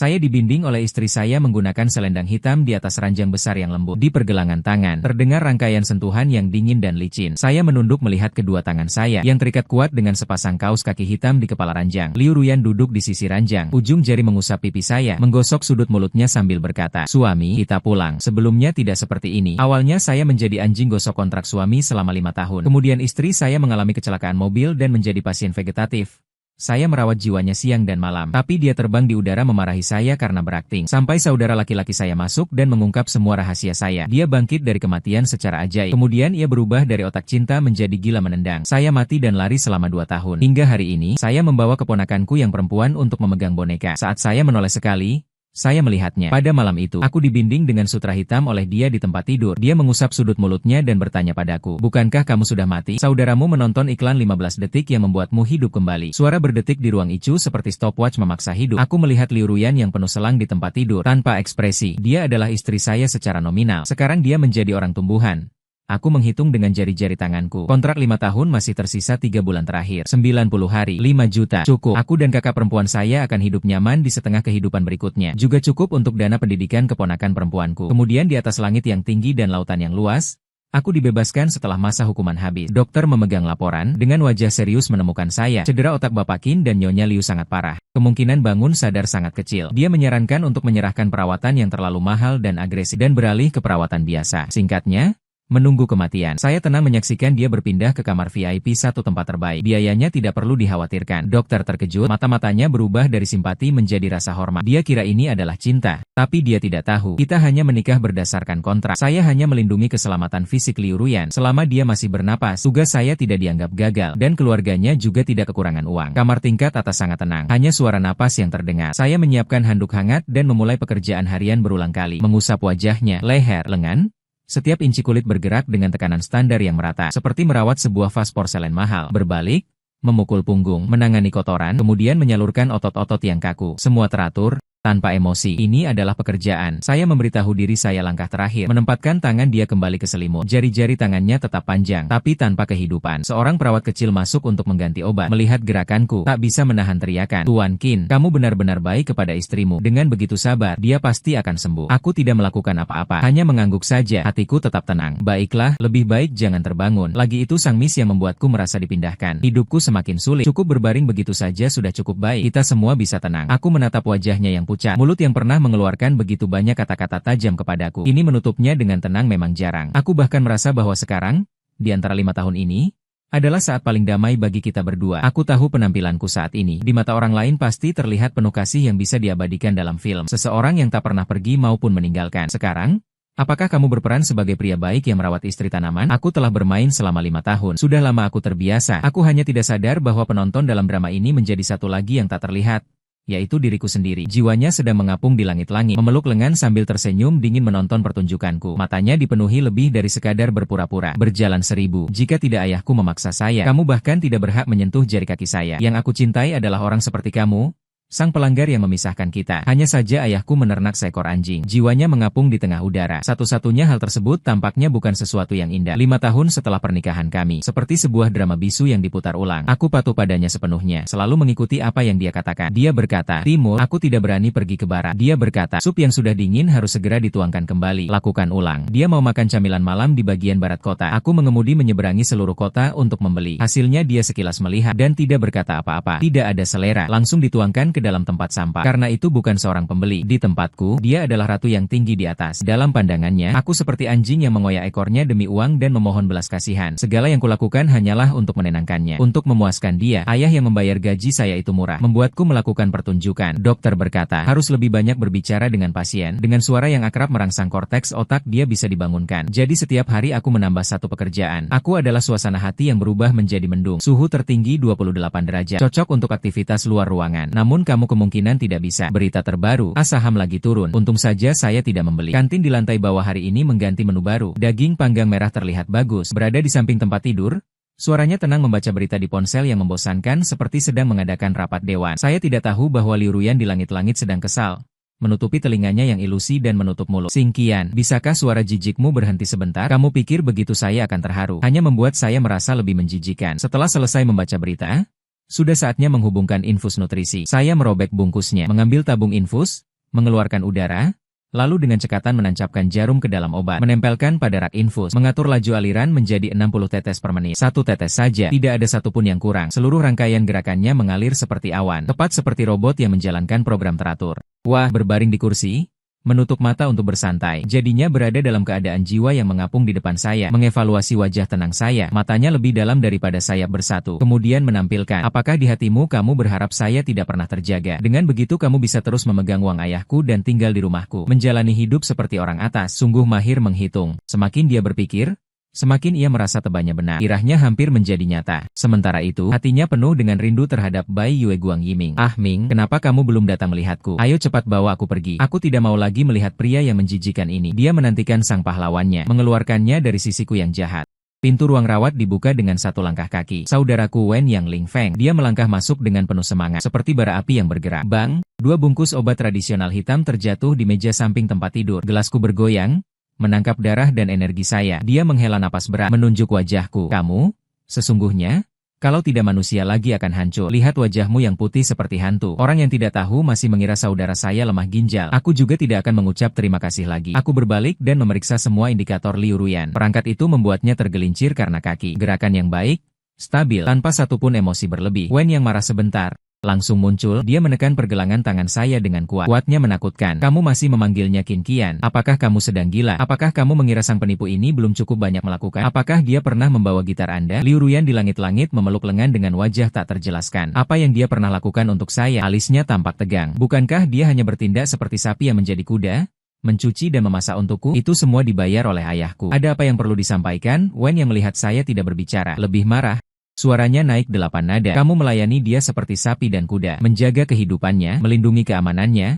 Saya dibimbing oleh istri saya menggunakan selendang hitam di atas ranjang besar yang lembut. Di pergelangan tangan, terdengar rangkaian sentuhan yang dingin dan licin. Saya menunduk melihat kedua tangan saya yang terikat kuat dengan sepasang kaos kaki hitam di kepala ranjang. Liu Ruyan duduk di sisi ranjang. Ujung jari mengusap pipi saya, menggosok sudut mulutnya sambil berkata, "Suami, kita pulang." Sebelumnya tidak seperti ini. Awalnya saya menjadi anjing gosok kontrak suami selama 5 tahun. Kemudian istri saya mengalami kecelakaan mobil dan menjadi pasien vegetatif. Saya merawat jiwanya siang dan malam, tapi dia terbang di udara memarahi saya karena berakting. Sampai saudara laki-laki saya masuk dan mengungkap semua rahasia saya. Dia bangkit dari kematian secara ajaib. Kemudian ia berubah dari otak cinta menjadi gila menendang. Saya mati dan lari selama 2 tahun. Hingga hari ini, saya membawa keponakanku yang perempuan untuk memegang boneka. Saat saya menoleh sekali, saya melihatnya. Pada malam itu, aku dibimbing dengan sutra hitam oleh dia di tempat tidur. Dia mengusap sudut mulutnya dan bertanya padaku, "Bukankah kamu sudah mati? Saudaramu menonton iklan 15 detik yang membuatmu hidup kembali." Suara berdetik di ruang Icu seperti stopwatch memaksa hidup. Aku melihat Liu Ruyan yang penuh selang di tempat tidur, tanpa ekspresi. Dia adalah istri saya secara nominal. Sekarang dia menjadi orang tumbuhan. Aku menghitung dengan jari-jari tanganku. Kontrak 5 tahun masih tersisa 3 bulan terakhir. 90 hari, 5 juta. Cukup. Aku dan kakak perempuan saya akan hidup nyaman di setengah kehidupan berikutnya. Juga cukup untuk dana pendidikan keponakan perempuanku. Kemudian di atas langit yang tinggi dan lautan yang luas, aku dibebaskan setelah masa hukuman habis. Dokter memegang laporan, dengan wajah serius menemukan saya. Cedera otak Bapak Qin dan Nyonya Liu sangat parah. Kemungkinan bangun sadar sangat kecil. Dia menyarankan untuk menyerahkan perawatan yang terlalu mahal dan agresif dan beralih ke perawatan biasa. Singkatnya, menunggu kematian. Saya tenang menyaksikan dia berpindah ke kamar VIP 1 tempat terbaik. Biayanya tidak perlu dikhawatirkan. Dokter terkejut, mata-matanya berubah dari simpati menjadi rasa hormat. Dia kira ini adalah cinta. Tapi dia tidak tahu. Kita hanya menikah berdasarkan kontrak. Saya hanya melindungi keselamatan fisik Liu Ruyan. Selama dia masih bernapas, tugas saya tidak dianggap gagal. Dan keluarganya juga tidak kekurangan uang. Kamar tingkat atas sangat tenang. Hanya suara napas yang terdengar. Saya menyiapkan handuk hangat dan memulai pekerjaan harian berulang kali. Mengusap wajahnya, leher, lengan. Setiap inci kulit bergerak dengan tekanan standar yang merata, seperti merawat sebuah vas porselen mahal. Berbalik, memukul punggung, menangani kotoran, kemudian menyalurkan otot-otot yang kaku. Semua teratur, tanpa emosi. Ini adalah pekerjaan. Saya memberitahu diri saya langkah terakhir. Menempatkan tangan dia kembali ke selimut. Jari-jari tangannya tetap panjang, tapi tanpa kehidupan. Seorang perawat kecil masuk untuk mengganti obat. Melihat gerakanku, tak bisa menahan teriakan. "Tuan Qin, kamu benar-benar baik kepada istrimu. Dengan begitu sabar, dia pasti akan sembuh." Aku tidak melakukan apa-apa, hanya mengangguk saja. Hatiku tetap tenang. Baiklah, lebih baik jangan terbangun. Lagi itu sang Miss yang membuatku merasa dipindahkan. Hidupku semakin sulit. Cukup berbaring begitu saja sudah cukup baik. Kita semua bisa tenang. Aku menatap wajahnya yang pucat. Mulut yang pernah mengeluarkan begitu banyak kata-kata tajam kepadaku. Ini menutupnya dengan tenang memang jarang. Aku bahkan merasa bahwa sekarang, di antara 5 tahun ini, adalah saat paling damai bagi kita berdua. Aku tahu penampilanku saat ini. Di mata orang lain pasti terlihat penuh kasih yang bisa diabadikan dalam film. Seseorang yang tak pernah pergi maupun meninggalkan. Sekarang, apakah kamu berperan sebagai pria baik yang merawat istri tanaman? Aku telah bermain selama 5 tahun. Sudah lama aku terbiasa. Aku hanya tidak sadar bahwa penonton dalam drama ini menjadi satu lagi yang tak terlihat, yaitu diriku sendiri. Jiwanya sedang mengapung di langit-langit, memeluk lengan sambil tersenyum dingin menonton pertunjukanku. Matanya dipenuhi lebih dari sekadar berpura-pura. Berjalan 1000. Jika tidak ayahku memaksa saya, kamu bahkan tidak berhak menyentuh jari kaki saya. Yang aku cintai adalah orang seperti kamu. Sang pelanggar yang memisahkan kita. Hanya saja ayahku menernak seekor anjing. Jiwanya mengapung di tengah udara. Satu-satunya hal tersebut tampaknya bukan sesuatu yang indah. 5 tahun setelah pernikahan kami, seperti sebuah drama bisu yang diputar ulang. Aku patuh padanya sepenuhnya, selalu mengikuti apa yang dia katakan. Dia berkata, "Timur, aku tidak berani pergi ke barat." Dia berkata, "Sup yang sudah dingin harus segera dituangkan kembali." Lakukan ulang. Dia mau makan camilan malam di bagian barat kota. Aku mengemudi menyeberangi seluruh kota untuk membeli. Hasilnya dia sekilas melihat dan tidak berkata apa-apa. Tidak ada selera. Langsung dituangkan ke dalam tempat sampah. Karena itu bukan seorang pembeli. Di tempatku, dia adalah ratu yang tinggi di atas. Dalam pandangannya, aku seperti anjing yang mengoyak ekornya demi uang dan memohon belas kasihan. Segala yang kulakukan hanyalah untuk menenangkannya. Untuk memuaskan dia, ayah yang membayar gaji saya itu murah. Membuatku melakukan pertunjukan. Dokter berkata, harus lebih banyak berbicara dengan pasien. Dengan suara yang akrab merangsang korteks otak dia bisa dibangunkan. Jadi setiap hari aku menambah satu pekerjaan. Aku adalah suasana hati yang berubah menjadi mendung. Suhu tertinggi 28 derajat. Cocok untuk aktivitas luar ruangan. Namun kamu kemungkinan tidak bisa. Berita terbaru, saham lagi turun. Untung saja saya tidak membeli. Kantin di lantai bawah hari ini mengganti menu baru. Daging panggang merah terlihat bagus. Berada di samping tempat tidur, suaranya tenang membaca berita di ponsel yang membosankan seperti sedang mengadakan rapat dewan. Saya tidak tahu bahwa Liu Ruyan di langit-langit sedang kesal. Menutupi telinganya yang ilusi dan menutup mulut. Singkian, bisakah suara jijikmu berhenti sebentar? Kamu pikir begitu saya akan terharu? Hanya membuat saya merasa lebih menjijikan. Setelah selesai membaca berita, sudah saatnya menghubungkan infus nutrisi. Saya merobek bungkusnya, mengambil tabung infus, mengeluarkan udara, lalu dengan cekatan menancapkan jarum ke dalam obat, menempelkan pada rak infus, mengatur laju aliran menjadi 60 tetes per menit. Satu tetes saja, tidak ada satupun yang kurang. Seluruh rangkaian gerakannya mengalir seperti awan, tepat seperti robot yang menjalankan program teratur. Wah, berbaring di kursi, menutup mata untuk bersantai. Jadinya berada dalam keadaan jiwa yang mengapung di depan saya, mengevaluasi wajah tenang saya, matanya lebih dalam daripada sayap bersatu. Kemudian menampilkan, apakah di hatimu kamu berharap saya tidak pernah terjaga? Dengan begitu kamu bisa terus memegang uang ayahku dan tinggal di rumahku. Menjalani hidup seperti orang atas, sungguh mahir menghitung. Semakin dia berpikir, semakin ia merasa tebanya benar. Irahnya hampir menjadi nyata. Sementara itu, hatinya penuh dengan rindu terhadap Bai Yue Guang Yiming. Ah Ming, kenapa kamu belum datang melihatku? Ayo cepat bawa aku pergi. Aku tidak mau lagi melihat pria yang menjijikan ini. Dia menantikan sang pahlawannya, mengeluarkannya dari sisiku yang jahat. Pintu ruang rawat dibuka dengan satu langkah kaki. Saudaraku Wen Yang Ling Feng. Dia melangkah masuk dengan penuh semangat, seperti bara api yang bergerak. Bang, 2 bungkus obat tradisional hitam terjatuh di meja samping tempat tidur. Gelasku bergoyang, menangkap darah dan energi saya. Dia menghela napas berat, menunjuk wajahku. Kamu? Sesungguhnya? Kalau tidak manusia lagi akan hancur. Lihat wajahmu yang putih seperti hantu. Orang yang tidak tahu masih mengira saudara saya lemah ginjal. Aku juga tidak akan mengucap terima kasih lagi. Aku berbalik dan memeriksa semua indikator Liu Ruyan. Perangkat itu membuatnya tergelincir karena kaki. Gerakan yang baik, stabil, tanpa satupun emosi berlebih. Wen yang marah sebentar langsung muncul. Dia menekan pergelangan tangan saya dengan kuat. Kuatnya menakutkan. Kamu masih memanggilnya Qin Qian? Apakah kamu sedang gila? Apakah kamu mengira sang penipu ini belum cukup banyak melakukan? Apakah dia pernah membawa gitar Anda? Liu Ruyan di langit-langit memeluk lengan dengan wajah tak terjelaskan. Apa yang dia pernah lakukan untuk saya? Alisnya tampak tegang. Bukankah dia hanya bertindak seperti sapi yang menjadi kuda? Mencuci dan memasak untukku? Itu semua dibayar oleh ayahku. Ada apa yang perlu disampaikan? Wen yang melihat saya tidak berbicara, lebih marah. Suaranya naik 8 nada. Kamu melayani dia seperti sapi dan kuda, menjaga kehidupannya, melindungi keamanannya.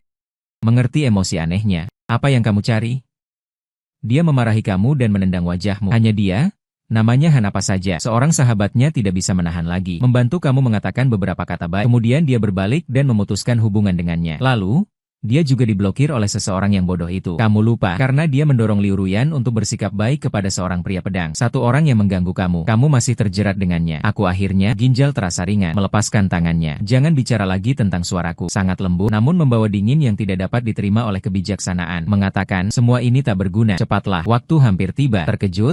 Mengerti emosi anehnya. Apa yang kamu cari? Dia memarahi kamu dan menendang wajahmu. Hanya dia? Namanya Han apa saja. Seorang sahabatnya tidak bisa menahan lagi. Membantu kamu mengatakan beberapa kata baik. Kemudian dia berbalik dan memutuskan hubungan dengannya. Lalu, dia juga diblokir oleh seseorang yang bodoh itu. Kamu lupa, karena dia mendorong Liu Ruyan untuk bersikap baik kepada seorang pria pedang. Satu orang yang mengganggu kamu. Kamu masih terjerat dengannya. Aku akhirnya, ginjal terasa ringan, melepaskan tangannya. Jangan bicara lagi tentang suaraku. Sangat lembut, namun membawa dingin yang tidak dapat diterima oleh kebijaksanaan. Mengatakan, semua ini tak berguna. Cepatlah, waktu hampir tiba. Terkejut?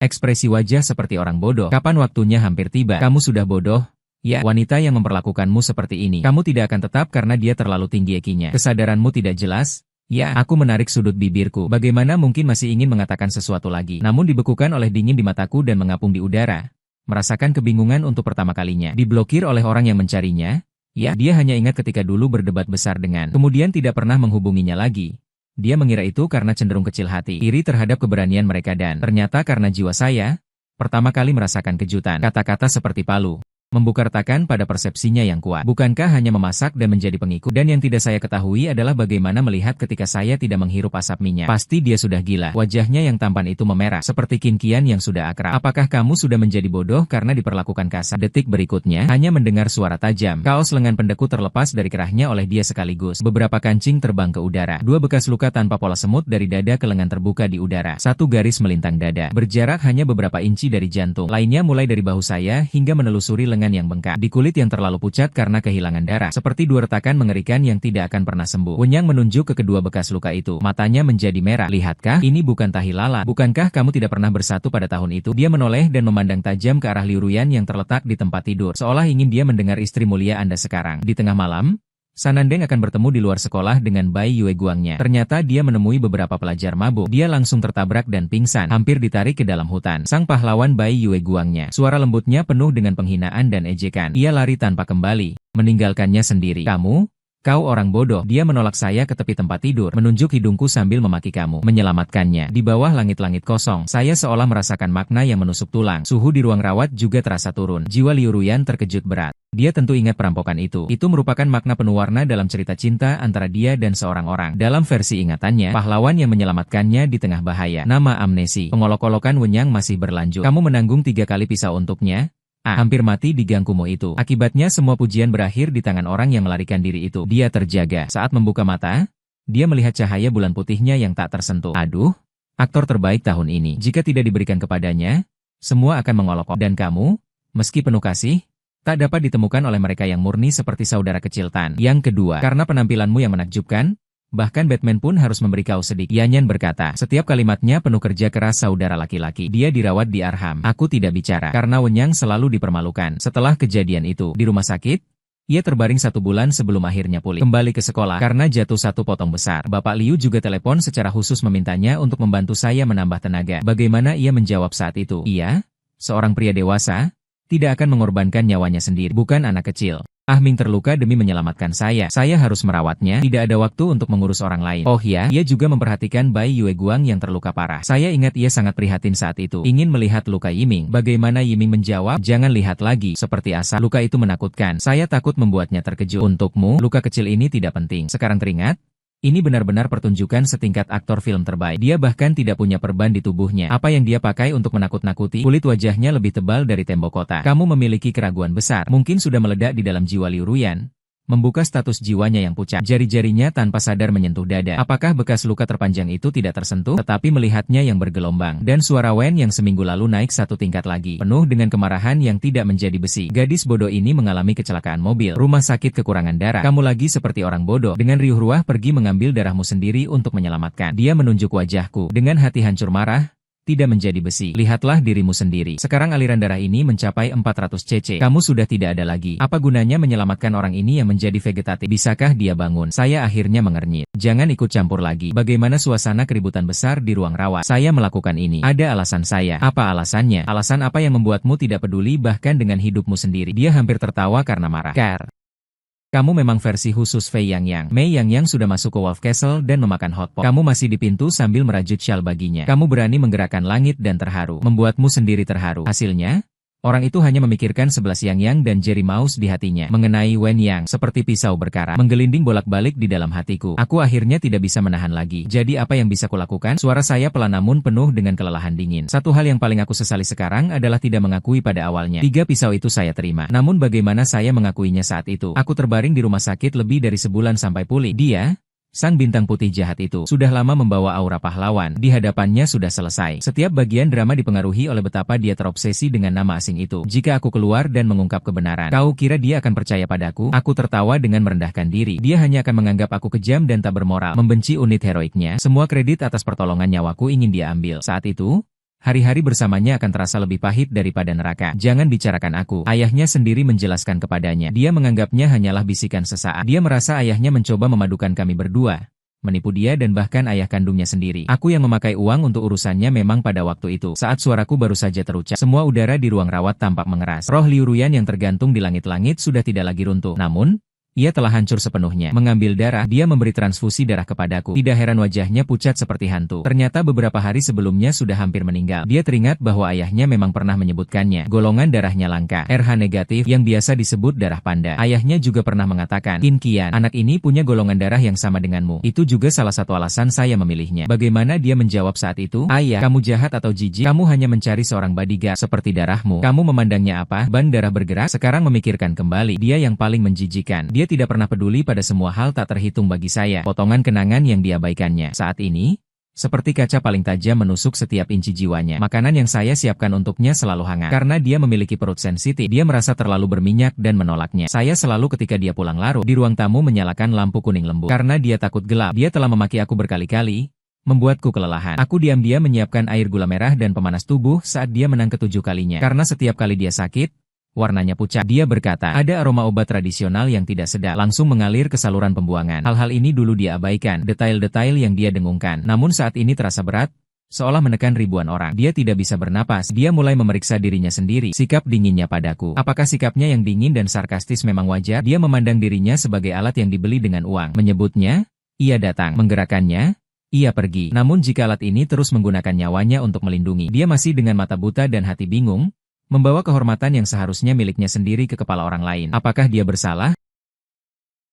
Ekspresi wajah seperti orang bodoh. Kapan waktunya hampir tiba? Kamu sudah bodoh? Ya, wanita yang memperlakukanmu seperti ini. Kamu tidak akan tetap karena dia terlalu tinggi IQ-nya. Kesadaranmu tidak jelas? Ya, aku menarik sudut bibirku. Bagaimana mungkin masih ingin mengatakan sesuatu lagi? Namun dibekukan oleh dingin di mataku dan mengapung di udara. Merasakan kebingungan untuk pertama kalinya. Diblokir oleh orang yang mencarinya? Ya, dia hanya ingat ketika dulu berdebat besar dengan. Kemudian tidak pernah menghubunginya lagi. Dia mengira itu karena cenderung kecil hati. Iri terhadap keberanian mereka dan ternyata karena jiwa saya. Pertama kali merasakan kejutan. Kata-kata seperti palu. Membuka retakan pada persepsinya yang kuat. Bukankah hanya memasak dan menjadi pengikut? Dan yang tidak saya ketahui adalah bagaimana melihat ketika saya tidak menghirup asap minyak. Pasti dia sudah gila. Wajahnya yang tampan itu memerah, seperti Qin Qian yang sudah akrab. Apakah kamu sudah menjadi bodoh karena diperlakukan kasar? Detik berikutnya, hanya mendengar suara tajam. Kaos lengan pendeku terlepas dari kerahnya oleh dia sekaligus. Beberapa kancing terbang ke udara. 2 bekas luka tanpa pola semut dari dada ke lengan terbuka di udara. 1 garis melintang dada. Berjarak hanya beberapa inci dari jantung. Lainnya mulai dari bahu saya hingga menelusuri lengan yang bengkak, di kulit yang terlalu pucat karena kehilangan darah, seperti 2 retakan mengerikan yang tidak akan pernah sembuh. Wenyang menunjuk ke kedua bekas luka itu, matanya menjadi merah. Lihatkah, ini bukan tahi lalat? Bukankah kamu tidak pernah bersatu pada tahun itu? Dia menoleh dan memandang tajam ke arah Liu Ruyan yang terletak di tempat tidur, seolah ingin dia mendengar istri mulia Anda sekarang. Di tengah malam, Sanandeng akan bertemu di luar sekolah dengan Bai Yue Guangnya. Ternyata dia menemui beberapa pelajar mabuk. Dia langsung tertabrak dan pingsan, hampir ditarik ke dalam hutan. Sang pahlawan Bai Yue Guangnya. Suara lembutnya penuh dengan penghinaan dan ejekan. Ia lari tanpa kembali, meninggalkannya sendiri. Kamu? Kau orang bodoh. Dia menolak saya ke tepi tempat tidur, menunjuk hidungku sambil memaki kamu. Menyelamatkannya. Di bawah langit-langit kosong, saya seolah merasakan makna yang menusuk tulang. Suhu di ruang rawat juga terasa turun. Jiwa Liu Ruyan terkejut berat. Dia tentu ingat perampokan itu. Itu merupakan makna penuh warna dalam cerita cinta antara dia dan seorang orang. Dalam versi ingatannya, pahlawan yang menyelamatkannya di tengah bahaya. Nama amnesi. Pengolok-olokan Wenyang masih berlanjut. Kamu menanggung 3 kali pisau untuknya? Hampir mati di gangkumu itu. Akibatnya semua pujian berakhir di tangan orang yang melarikan diri itu. Dia terjaga. Saat membuka mata, dia melihat cahaya bulan putihnya yang tak tersentuh. Aduh, aktor terbaik tahun ini. Jika tidak diberikan kepadanya, semua akan mengolok. Dan kamu, meski penuh kasih, tak dapat ditemukan oleh mereka yang murni seperti saudara kecil Tan. Yang kedua, karena penampilanmu yang menakjubkan, Bahkan Batman pun harus memberi kau sedikit. Yanyan berkata, setiap kalimatnya penuh kerja keras saudara laki-laki. Dia dirawat di Arkham. Aku tidak bicara, karena Wenyang selalu dipermalukan. Setelah kejadian itu, di rumah sakit, ia terbaring 1 bulan sebelum akhirnya pulih. Kembali ke sekolah, karena jatuh 1 potong besar. Bapak Liu juga telepon secara khusus memintanya untuk membantu saya menambah tenaga. Bagaimana ia menjawab saat itu? Ia, seorang pria dewasa, tidak akan mengorbankan nyawanya sendiri, bukan anak kecil. Ah Ming terluka demi menyelamatkan saya. Saya harus merawatnya, tidak ada waktu untuk mengurus orang lain. Oh ya, ia juga memperhatikan Bai Yue Guang yang terluka parah. Saya ingat ia sangat prihatin saat itu. Ingin melihat luka Yiming. Bagaimana Yiming menjawab? Jangan lihat lagi. Seperti asal, luka itu menakutkan. Saya takut membuatnya terkejut. Untukmu, luka kecil ini tidak penting. Sekarang teringat? Ini benar-benar pertunjukan setingkat aktor film terbaik. Dia bahkan tidak punya perban di tubuhnya. Apa yang dia pakai untuk menakut-nakuti? Kulit wajahnya lebih tebal dari tembok kota. Kamu memiliki keraguan besar. Mungkin sudah meledak di dalam jiwa Liu Ruyan. Membuka status jiwanya yang pucat. Jari-jarinya tanpa sadar menyentuh dada. Apakah bekas luka terpanjang itu tidak tersentuh? Tetapi melihatnya yang bergelombang. Dan suara Wen yang seminggu lalu naik 1 tingkat lagi. Penuh dengan kemarahan yang tidak menjadi besi. Gadis bodoh ini mengalami kecelakaan mobil. Rumah sakit kekurangan darah. Kamu lagi seperti orang bodoh. Dengan riuh ruah pergi mengambil darahmu sendiri untuk menyelamatkan. Dia menunjuk wajahku. Dengan hati hancur marah. Tidak menjadi besi. Lihatlah dirimu sendiri. Sekarang aliran darah ini mencapai 400 cc. Kamu sudah tidak ada lagi. Apa gunanya menyelamatkan orang ini yang menjadi vegetatif? Bisakah dia bangun? Saya akhirnya mengernyit. Jangan ikut campur lagi. Bagaimana suasana keributan besar di ruang rawat? Saya melakukan ini. Ada alasan saya. Apa alasannya? Alasan apa yang membuatmu tidak peduli bahkan dengan hidupmu sendiri? Dia hampir tertawa karena marah. Kamu memang versi khusus Fei Yangyang. Mei Yangyang sudah masuk ke Wolf Castle dan memakan hotpot. Kamu masih di pintu sambil merajut syal baginya. Kamu berani menggerakkan langit dan terharu. Membuatmu sendiri terharu. Hasilnya? Orang itu hanya memikirkan 11 Yangyang dan Jerry Mouse di hatinya. Mengenai Wen Yang, seperti pisau berkarat, menggelinding bolak-balik di dalam hatiku. Aku akhirnya tidak bisa menahan lagi. Jadi apa yang bisa kulakukan? Suara saya pelan namun penuh dengan kelelahan dingin. Satu hal yang paling aku sesali sekarang adalah tidak mengakui pada awalnya. 3 pisau itu saya terima. Namun bagaimana saya mengakuinya saat itu? Aku terbaring di rumah sakit lebih dari sebulan sampai pulih. Dia, sang bintang putih jahat itu, sudah lama membawa aura pahlawan. Di hadapannya sudah selesai. Setiap bagian drama dipengaruhi oleh betapa dia terobsesi dengan nama asing itu. Jika aku keluar dan mengungkap kebenaran, kau kira dia akan percaya padaku? Aku tertawa dengan merendahkan diri. Dia hanya akan menganggap aku kejam dan tak bermoral. Membenci unit heroiknya. Semua kredit atas pertolongan nyawaku ingin dia ambil. Saat itu, hari-hari bersamanya akan terasa lebih pahit daripada neraka. Jangan bicarakan aku. Ayahnya sendiri menjelaskan kepadanya. Dia menganggapnya hanyalah bisikan sesaat. Dia merasa ayahnya mencoba memadukan kami berdua. Menipu dia dan bahkan ayah kandungnya sendiri. Aku yang memakai uang untuk urusannya memang pada waktu itu. Saat suaraku baru saja terucap, semua udara di ruang rawat tampak mengeras. Roh Liu Ruyan yang tergantung di langit-langit sudah tidak lagi runtuh. Namun, ia telah hancur sepenuhnya. Mengambil darah, dia memberi transfusi darah kepadaku. Tidak heran wajahnya pucat seperti hantu. Ternyata beberapa hari sebelumnya sudah hampir meninggal. Dia teringat bahwa ayahnya memang pernah menyebutkannya. Golongan darahnya langka, RH negatif, yang biasa disebut darah panda. Ayahnya juga pernah mengatakan, Qin Qian, anak ini punya golongan darah yang sama denganmu. Itu juga salah satu alasan saya memilihnya. Bagaimana dia menjawab saat itu? Ayah, kamu jahat atau jijik? Kamu hanya mencari seorang bodyguard seperti darahmu. Kamu memandangnya apa? Ban darah bergerak. Sekarang memikirkan kembali. Dia yang paling menjijikan. Dia tidak pernah peduli pada semua hal tak terhitung bagi saya. Potongan kenangan yang diabaikannya. Saat ini, seperti kaca paling tajam menusuk setiap inci jiwanya. Makanan yang saya siapkan untuknya selalu hangat. Karena dia memiliki perut sensitif, dia merasa terlalu berminyak dan menolaknya. Saya selalu ketika dia pulang larut, di ruang tamu menyalakan lampu kuning lembut. Karena dia takut gelap, dia telah memaki aku berkali-kali, membuatku kelelahan. Aku diam-diam menyiapkan air gula merah dan pemanas tubuh saat dia menang ke-7 kalinya. Karena setiap kali dia sakit, warnanya pucat. Dia berkata, ada aroma obat tradisional yang tidak sedap langsung mengalir ke saluran pembuangan. Hal-hal ini dulu dia abaikan, detail-detail yang dia dengungkan. Namun saat ini terasa berat, seolah menekan ribuan orang. Dia tidak bisa bernapas. Dia mulai memeriksa dirinya sendiri. Sikap dinginnya padaku. Apakah sikapnya yang dingin dan sarkastis memang wajar? Dia memandang dirinya sebagai alat yang dibeli dengan uang. Menyebutnya, ia datang. Menggerakkannya, ia pergi. Namun jika alat ini terus menggunakan nyawanya untuk melindungi, dia masih dengan mata buta dan hati bingung, membawa kehormatan yang seharusnya miliknya sendiri ke kepala orang lain. Apakah dia bersalah?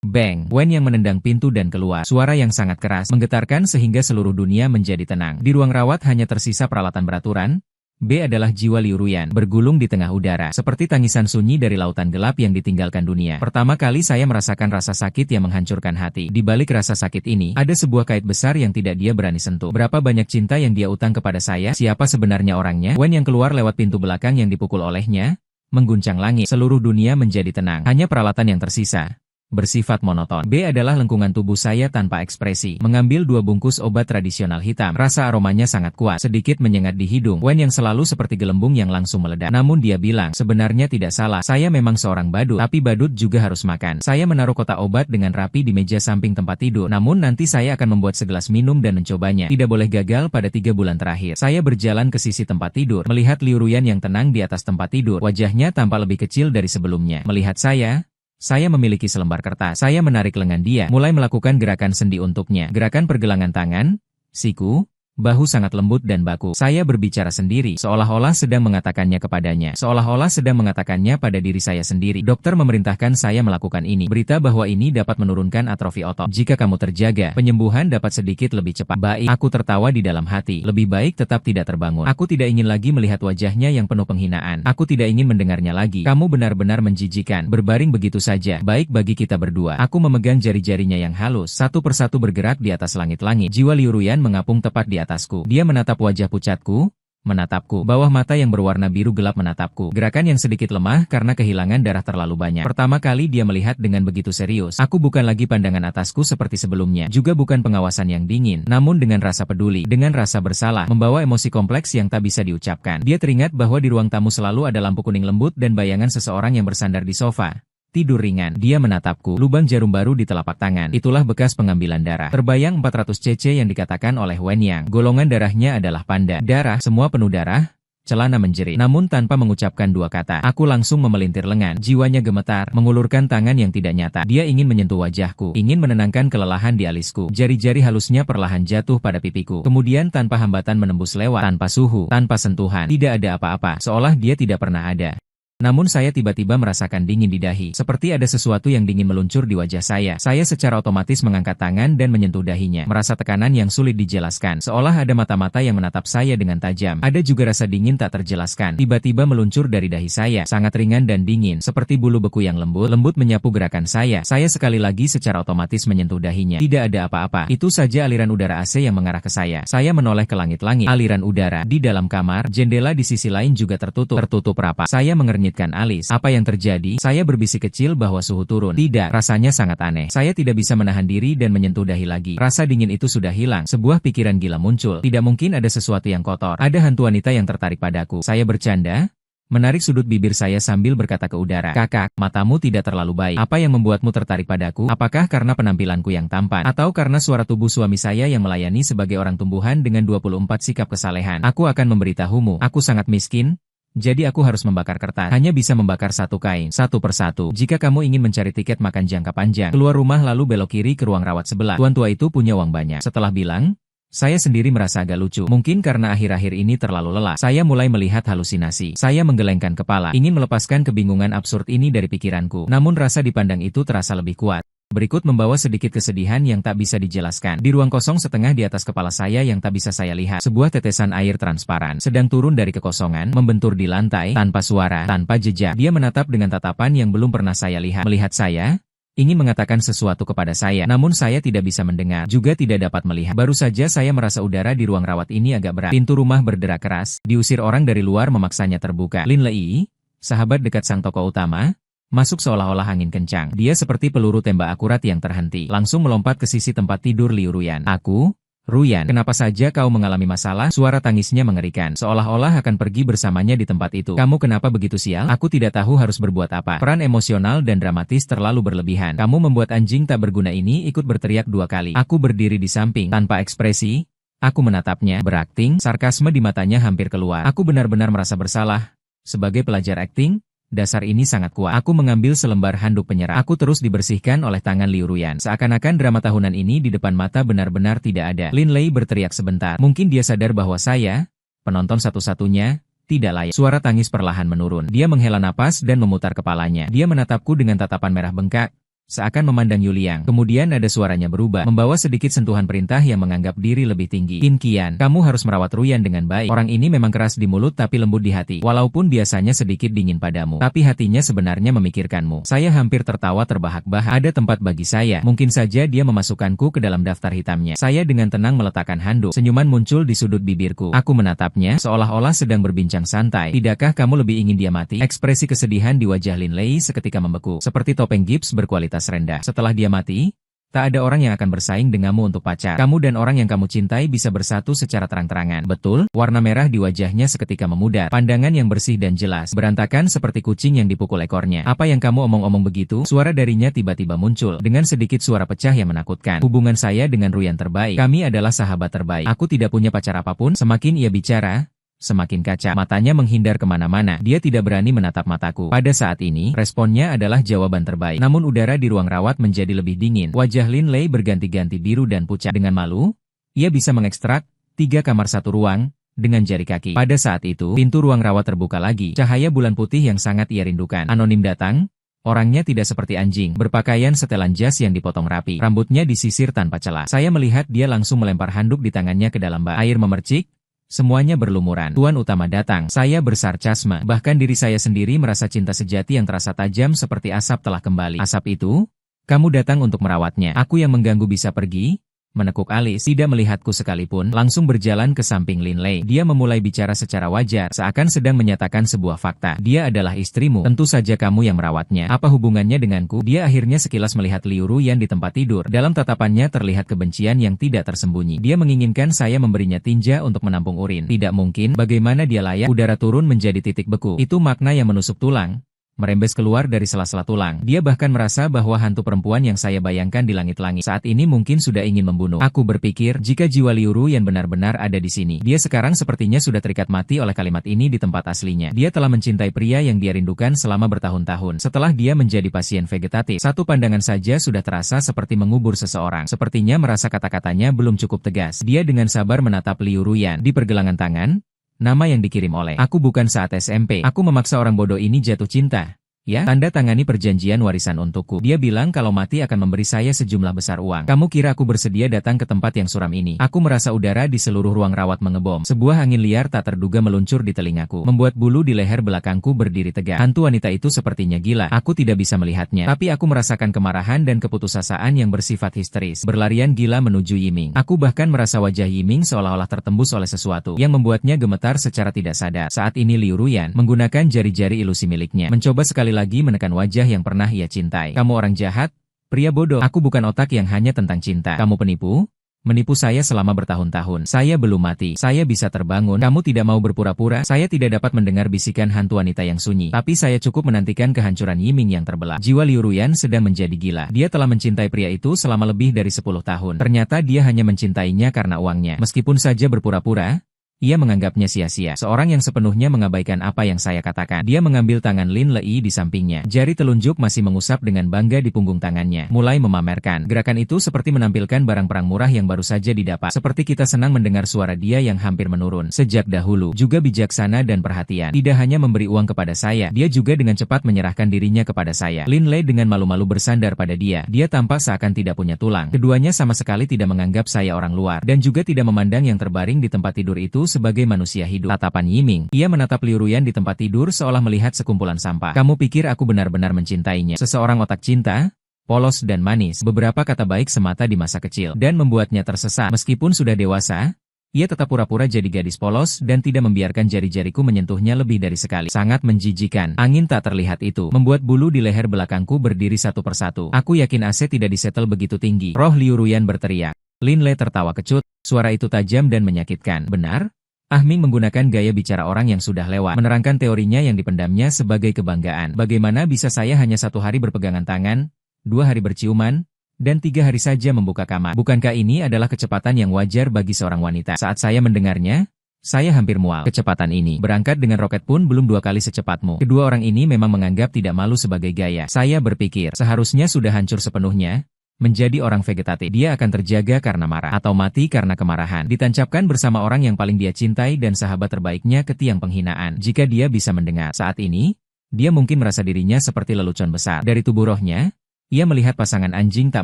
Bang! Wen yang menendang pintu dan keluar. Suara yang sangat keras, menggetarkan sehingga seluruh dunia menjadi tenang. Di ruang rawat hanya tersisa peralatan beraturan. B adalah jiwa Liu Ruyan, bergulung di tengah udara, seperti tangisan sunyi dari lautan gelap yang ditinggalkan dunia. Pertama kali saya merasakan rasa sakit yang menghancurkan hati. Di balik rasa sakit ini, ada sebuah kait besar yang tidak dia berani sentuh. Berapa banyak cinta yang dia utang kepada saya? Siapa sebenarnya orangnya? Wen yang keluar lewat pintu belakang yang dipukul olehnya, mengguncang langit. Seluruh dunia menjadi tenang. Hanya peralatan yang tersisa. bersifat monoton. B adalah lengkungan tubuh saya tanpa ekspresi. Mengambil 2 bungkus obat tradisional hitam. Rasa aromanya sangat kuat, sedikit menyengat di hidung. Wen yang selalu seperti gelembung yang langsung meledak. Namun dia bilang, sebenarnya tidak salah. Saya memang seorang badut, tapi badut juga harus makan. Saya menaruh kotak obat dengan rapi di meja samping tempat tidur. Namun nanti saya akan membuat segelas minum dan mencobanya. Tidak boleh gagal pada 3 bulan terakhir. Saya berjalan ke sisi tempat tidur, melihat Liu Ruyan yang tenang di atas tempat tidur. Wajahnya tampak lebih kecil dari sebelumnya. Melihat saya memiliki selembar kertas. Saya menarik lengan dia, mulai melakukan gerakan sendi untuknya. Gerakan pergelangan tangan, siku, bahu sangat lembut dan baku. Saya berbicara sendiri, seolah-olah sedang mengatakannya kepadanya. Seolah-olah sedang mengatakannya pada diri saya sendiri. Dokter memerintahkan saya melakukan ini. Berita bahwa ini dapat menurunkan atrofi otot. Jika kamu terjaga, penyembuhan dapat sedikit lebih cepat. Baik, aku tertawa di dalam hati. Lebih baik tetap tidak terbangun. Aku tidak ingin lagi melihat wajahnya yang penuh penghinaan. Aku tidak ingin mendengarnya lagi. Kamu benar-benar menjijikan. Berbaring begitu saja. Baik bagi kita berdua. Aku memegang jari-jarinya yang halus. Satu persatu bergerak di atas langit-langit. Jiwa Liu Ruyan mengapung tepat di atasku. Dia menatap wajah pucatku, menatapku. Bawah mata yang berwarna biru gelap menatapku. Gerakan yang sedikit lemah karena kehilangan darah terlalu banyak. Pertama kali dia melihat dengan begitu serius. Aku bukan lagi pandangan atasku seperti sebelumnya. Juga bukan pengawasan yang dingin. Namun dengan rasa peduli, dengan rasa bersalah, membawa emosi kompleks yang tak bisa diucapkan. Dia teringat bahwa di ruang tamu selalu ada lampu kuning lembut dan bayangan seseorang yang bersandar di sofa. Tidur ringan. Dia menatapku. Lubang jarum baru di telapak tangan. Itulah bekas pengambilan darah. Terbayang 400 cc yang dikatakan oleh Wen Yang. Golongan darahnya adalah panda. Darah, semua penuh darah. Celana menjerit. Namun tanpa mengucapkan 2 kata. Aku langsung memelintir lengan. Jiwanya gemetar, mengulurkan tangan yang tidak nyata. Dia ingin menyentuh wajahku. Ingin menenangkan kelelahan di alisku. Jari-jari halusnya perlahan jatuh pada pipiku. Kemudian tanpa hambatan menembus lewat. Tanpa suhu, tanpa sentuhan. Tidak ada apa-apa. Seolah dia tidak pernah ada. Namun saya tiba-tiba merasakan dingin di dahi, seperti ada sesuatu yang dingin meluncur di wajah saya. Saya secara otomatis mengangkat tangan dan menyentuh dahinya, merasa tekanan yang sulit dijelaskan, seolah ada mata-mata yang menatap saya dengan tajam. Ada juga rasa dingin tak terjelaskan, tiba-tiba meluncur dari dahi saya, sangat ringan dan dingin, seperti bulu beku yang lembut menyapu gerakan saya. Saya sekali lagi secara otomatis menyentuh dahinya. Tidak ada apa-apa, itu saja aliran udara AC yang mengarah ke saya. Saya menoleh ke langit-langit, aliran udara di dalam kamar, jendela di sisi lain juga tertutup. Tertutup rapat. Saya mengernyitkan alis. Apa yang terjadi? Saya berbisik kecil bahwa suhu turun. Tidak, rasanya sangat aneh. Saya tidak bisa menahan diri dan menyentuh dahi lagi. Rasa dingin itu sudah hilang. Sebuah pikiran gila muncul. Tidak mungkin ada sesuatu yang kotor. Ada hantu wanita yang tertarik padaku. Saya bercanda, menarik sudut bibir saya sambil berkata ke udara. Kakak, matamu tidak terlalu baik. Apa yang membuatmu tertarik padaku? Apakah karena penampilanku yang tampan? Atau karena suara tubuh suami saya yang melayani sebagai orang tumbuhan dengan 24 sikap kesalehan? Aku akan memberitahumu. Aku sangat miskin. Jadi aku harus membakar kertas. Hanya bisa membakar 1 kain, satu persatu. Jika kamu ingin mencari tiket makan jangka panjang, keluar rumah lalu belok kiri ke ruang rawat sebelah. Tuan tua itu punya uang banyak. Setelah bilang, saya sendiri merasa agak lucu. Mungkin karena akhir-akhir ini terlalu lelah. Saya mulai melihat halusinasi. Saya menggelengkan kepala, ingin melepaskan kebingungan absurd ini dari pikiranku. Namun rasa dipandang itu terasa lebih kuat. Berikut membawa sedikit kesedihan yang tak bisa dijelaskan. Di ruang kosong setengah di atas kepala saya yang tak bisa saya lihat, sebuah tetesan air transparan sedang turun dari kekosongan, membentur di lantai, tanpa suara, tanpa jejak. Dia menatap dengan tatapan yang belum pernah saya lihat. Melihat saya, ingin mengatakan sesuatu kepada saya, namun saya tidak bisa mendengar, juga tidak dapat melihat. Baru saja saya merasa udara di ruang rawat ini agak berat. Pintu rumah berderak keras, diusir orang dari luar memaksanya terbuka. Lin Lei, sahabat dekat sang tokoh utama, masuk seolah-olah angin kencang. Dia seperti peluru tembak akurat yang terhenti. Langsung melompat ke sisi tempat tidur Liu Ruyan. Aku? Ruyan, kenapa saja kau mengalami masalah? Suara tangisnya mengerikan, seolah-olah akan pergi bersamanya di tempat itu. Kamu kenapa begitu sial? Aku tidak tahu harus berbuat apa. Peran emosional dan dramatis terlalu berlebihan. Kamu membuat anjing tak berguna ini ikut berteriak 2 kali. Aku berdiri di samping, tanpa ekspresi. Aku menatapnya, berakting, sarkasme di matanya hampir keluar. Aku benar-benar merasa bersalah. Sebagai pelajar akting, dasar ini sangat kuat. Aku mengambil selembar handuk penyerap. Aku terus dibersihkan oleh tangan Liu Ruyan. Seakan-akan drama tahunan ini di depan mata benar-benar tidak ada. Lin Lei berteriak sebentar. Mungkin dia sadar bahwa saya, penonton satu-satunya, tidak layak. Suara tangis perlahan menurun. Dia menghela napas dan memutar kepalanya. Dia menatapku dengan tatapan merah bengkak, seakan memandang Yuliang. Kemudian ada suaranya berubah, membawa sedikit sentuhan perintah yang menganggap diri lebih tinggi. Qin Qian, kamu harus merawat Ruyan dengan baik. Orang ini memang keras di mulut tapi lembut di hati. Walaupun biasanya sedikit dingin padamu, tapi hatinya sebenarnya memikirkanmu. Saya hampir tertawa terbahak-bahak. Ada tempat bagi saya. Mungkin saja dia memasukkanku ke dalam daftar hitamnya. Saya dengan tenang meletakkan handuk. Senyuman muncul di sudut bibirku. Aku menatapnya, seolah-olah sedang berbincang santai. Tidakkah kamu lebih ingin dia mati? Ekspresi kesedihan di wajah Lin Lei seketika membeku, seperti topeng gips berkualitas kualitas rendah. Setelah dia mati, tak ada orang yang akan bersaing denganmu untuk pacar. Kamu dan orang yang kamu cintai bisa bersatu secara terang-terangan. Betul, warna merah di wajahnya seketika memudar. Pandangan yang bersih dan jelas, berantakan seperti kucing yang dipukul ekornya. Apa yang kamu omong-omong begitu? Suara darinya tiba-tiba muncul, dengan sedikit suara pecah yang menakutkan. Hubungan saya dengan Ruyan terbaik. Kami adalah sahabat terbaik. Aku tidak punya pacar apapun. Semakin ia bicara, semakin kacau. Matanya menghindar kemana-mana. Dia tidak berani menatap mataku. Pada saat ini, responnya adalah jawaban terbaik. Namun udara di ruang rawat menjadi lebih dingin. Wajah Lin Lei berganti-ganti biru dan pucat. Dengan malu, ia bisa mengekstrak 3 kamar 1 ruang dengan jari kaki. Pada saat itu, pintu ruang rawat terbuka lagi. Cahaya bulan putih yang sangat ia rindukan. Anonim datang. Orangnya tidak seperti anjing, berpakaian setelan jas yang dipotong rapi. Rambutnya disisir tanpa celah. Saya melihat dia langsung melempar handuk di tangannya ke dalam bak. Air memercik. Semuanya berlumuran. Tuan utama datang. Saya bersarkasme. Bahkan diri saya sendiri merasa cinta sejati yang terasa tajam seperti asap telah kembali. Asap itu? Kamu datang untuk merawatnya. Aku yang mengganggu bisa pergi? Menekuk alis, tidak melihatku sekalipun, langsung berjalan ke samping Lin Lei. Dia memulai bicara secara wajar, seakan sedang menyatakan sebuah fakta. Dia adalah istrimu, tentu saja kamu yang merawatnya. Apa hubungannya denganku? Dia akhirnya sekilas melihat Liu Ruyan di tempat tidur. Dalam tatapannya terlihat kebencian yang tidak tersembunyi. Dia menginginkan saya memberinya tinja untuk menampung urin. Tidak mungkin, bagaimana dia layak? Udara turun menjadi titik beku. Itu makna yang menusuk tulang, merembes keluar dari sela-sela tulang. Dia bahkan merasa bahwa hantu perempuan yang saya bayangkan di langit-langit saat ini mungkin sudah ingin membunuh. Aku berpikir, jika jiwa Liu Ruyan benar-benar ada di sini, dia sekarang sepertinya sudah terikat mati oleh kalimat ini di tempat aslinya. Dia telah mencintai pria yang dia rindukan selama bertahun-tahun. Setelah dia menjadi pasien vegetatif, satu pandangan saja sudah terasa seperti mengubur seseorang. Sepertinya merasa kata-katanya belum cukup tegas. Dia dengan sabar menatap Liu Ruyan. Di pergelangan tangan, nama yang dikirim oleh aku bukan saat SMP. Aku memaksa orang bodoh ini jatuh cinta. Ya, tanda tangani perjanjian warisan untukku. Dia bilang kalau mati akan memberi saya sejumlah besar uang. Kamu kira aku bersedia datang ke tempat yang suram ini? Aku merasa udara di seluruh ruang rawat mengebom. Sebuah angin liar tak terduga meluncur di telingaku, membuat bulu di leher belakangku berdiri tegak. Hantu wanita itu sepertinya gila. Aku tidak bisa melihatnya, tapi aku merasakan kemarahan dan keputusasaan yang bersifat histeris. Berlarian gila menuju Yiming. Aku bahkan merasa wajah Yiming seolah-olah tertembus oleh sesuatu yang membuatnya gemetar secara tidak sadar. Saat ini Liu Ruyan menggunakan jari-jari ilusi miliknya, mencoba sekali lagi menekan wajah yang pernah ia cintai. Kamu orang jahat, pria bodoh. Aku bukan otak yang hanya tentang cinta. Kamu penipu? Menipu saya selama bertahun-tahun. Saya belum mati. Saya bisa terbangun. Kamu tidak mau berpura-pura. Saya tidak dapat mendengar bisikan hantu wanita yang sunyi. Tapi saya cukup menantikan kehancuran Yiming yang terbelah. Jiwa Liu Ruyan sedang menjadi gila. Dia telah mencintai pria itu selama lebih dari 10 tahun. Ternyata dia hanya mencintainya karena uangnya. Meskipun saja berpura-pura, ia menganggapnya sia-sia. Seorang yang sepenuhnya mengabaikan apa yang saya katakan. Dia mengambil tangan Lin Lei di sampingnya. Jari telunjuk masih mengusap dengan bangga di punggung tangannya. Mulai memamerkan. Gerakan itu seperti menampilkan barang perang murah yang baru saja didapat. Seperti kita senang mendengar suara dia yang hampir menurun. Sejak dahulu, juga bijaksana dan perhatian. Tidak hanya memberi uang kepada saya, dia juga dengan cepat menyerahkan dirinya kepada saya. Lin Lei dengan malu-malu bersandar pada dia. Dia tampak seakan tidak punya tulang. Keduanya sama sekali tidak menganggap saya orang luar. Dan juga tidak memandang yang terbaring di tempat tidur itu sebagai manusia hidup. Tatapan Yiming. Ia menatap Liu Ruyan di tempat tidur seolah melihat sekumpulan sampah. Kamu pikir aku benar-benar mencintainya? Seseorang otak cinta? Polos dan manis. Beberapa kata baik semata di masa kecil. Dan membuatnya tersesat. Meskipun sudah dewasa, ia tetap pura-pura jadi gadis polos dan tidak membiarkan jari-jariku menyentuhnya lebih dari sekali. Sangat menjijikan. Angin tak terlihat itu membuat bulu di leher belakangku berdiri satu persatu. Aku yakin AC tidak disetel begitu tinggi. Roh Liu Ruyan berteriak. Lin Lei tertawa kecut. Suara itu tajam dan menyakitkan. Benar? Ahming menggunakan gaya bicara orang yang sudah lewat, menerangkan teorinya yang dipendamnya sebagai kebanggaan. Bagaimana bisa saya hanya 1 hari berpegangan tangan, 2 hari berciuman, dan 3 hari saja membuka kamar? Bukankah ini adalah kecepatan yang wajar bagi seorang wanita? Saat saya mendengarnya, saya hampir mual. Kecepatan ini, berangkat dengan roket pun belum 2 kali secepatmu. Kedua orang ini memang menganggap tidak malu sebagai gaya. Saya berpikir, seharusnya sudah hancur sepenuhnya. Menjadi orang vegetatif, dia akan terjaga karena marah atau mati karena kemarahan. Ditancapkan bersama orang yang paling dia cintai dan sahabat terbaiknya ke tiang penghinaan. Jika dia bisa mendengar saat ini, dia mungkin merasa dirinya seperti lelucon besar. Dari tubuh rohnya, ia melihat pasangan anjing tak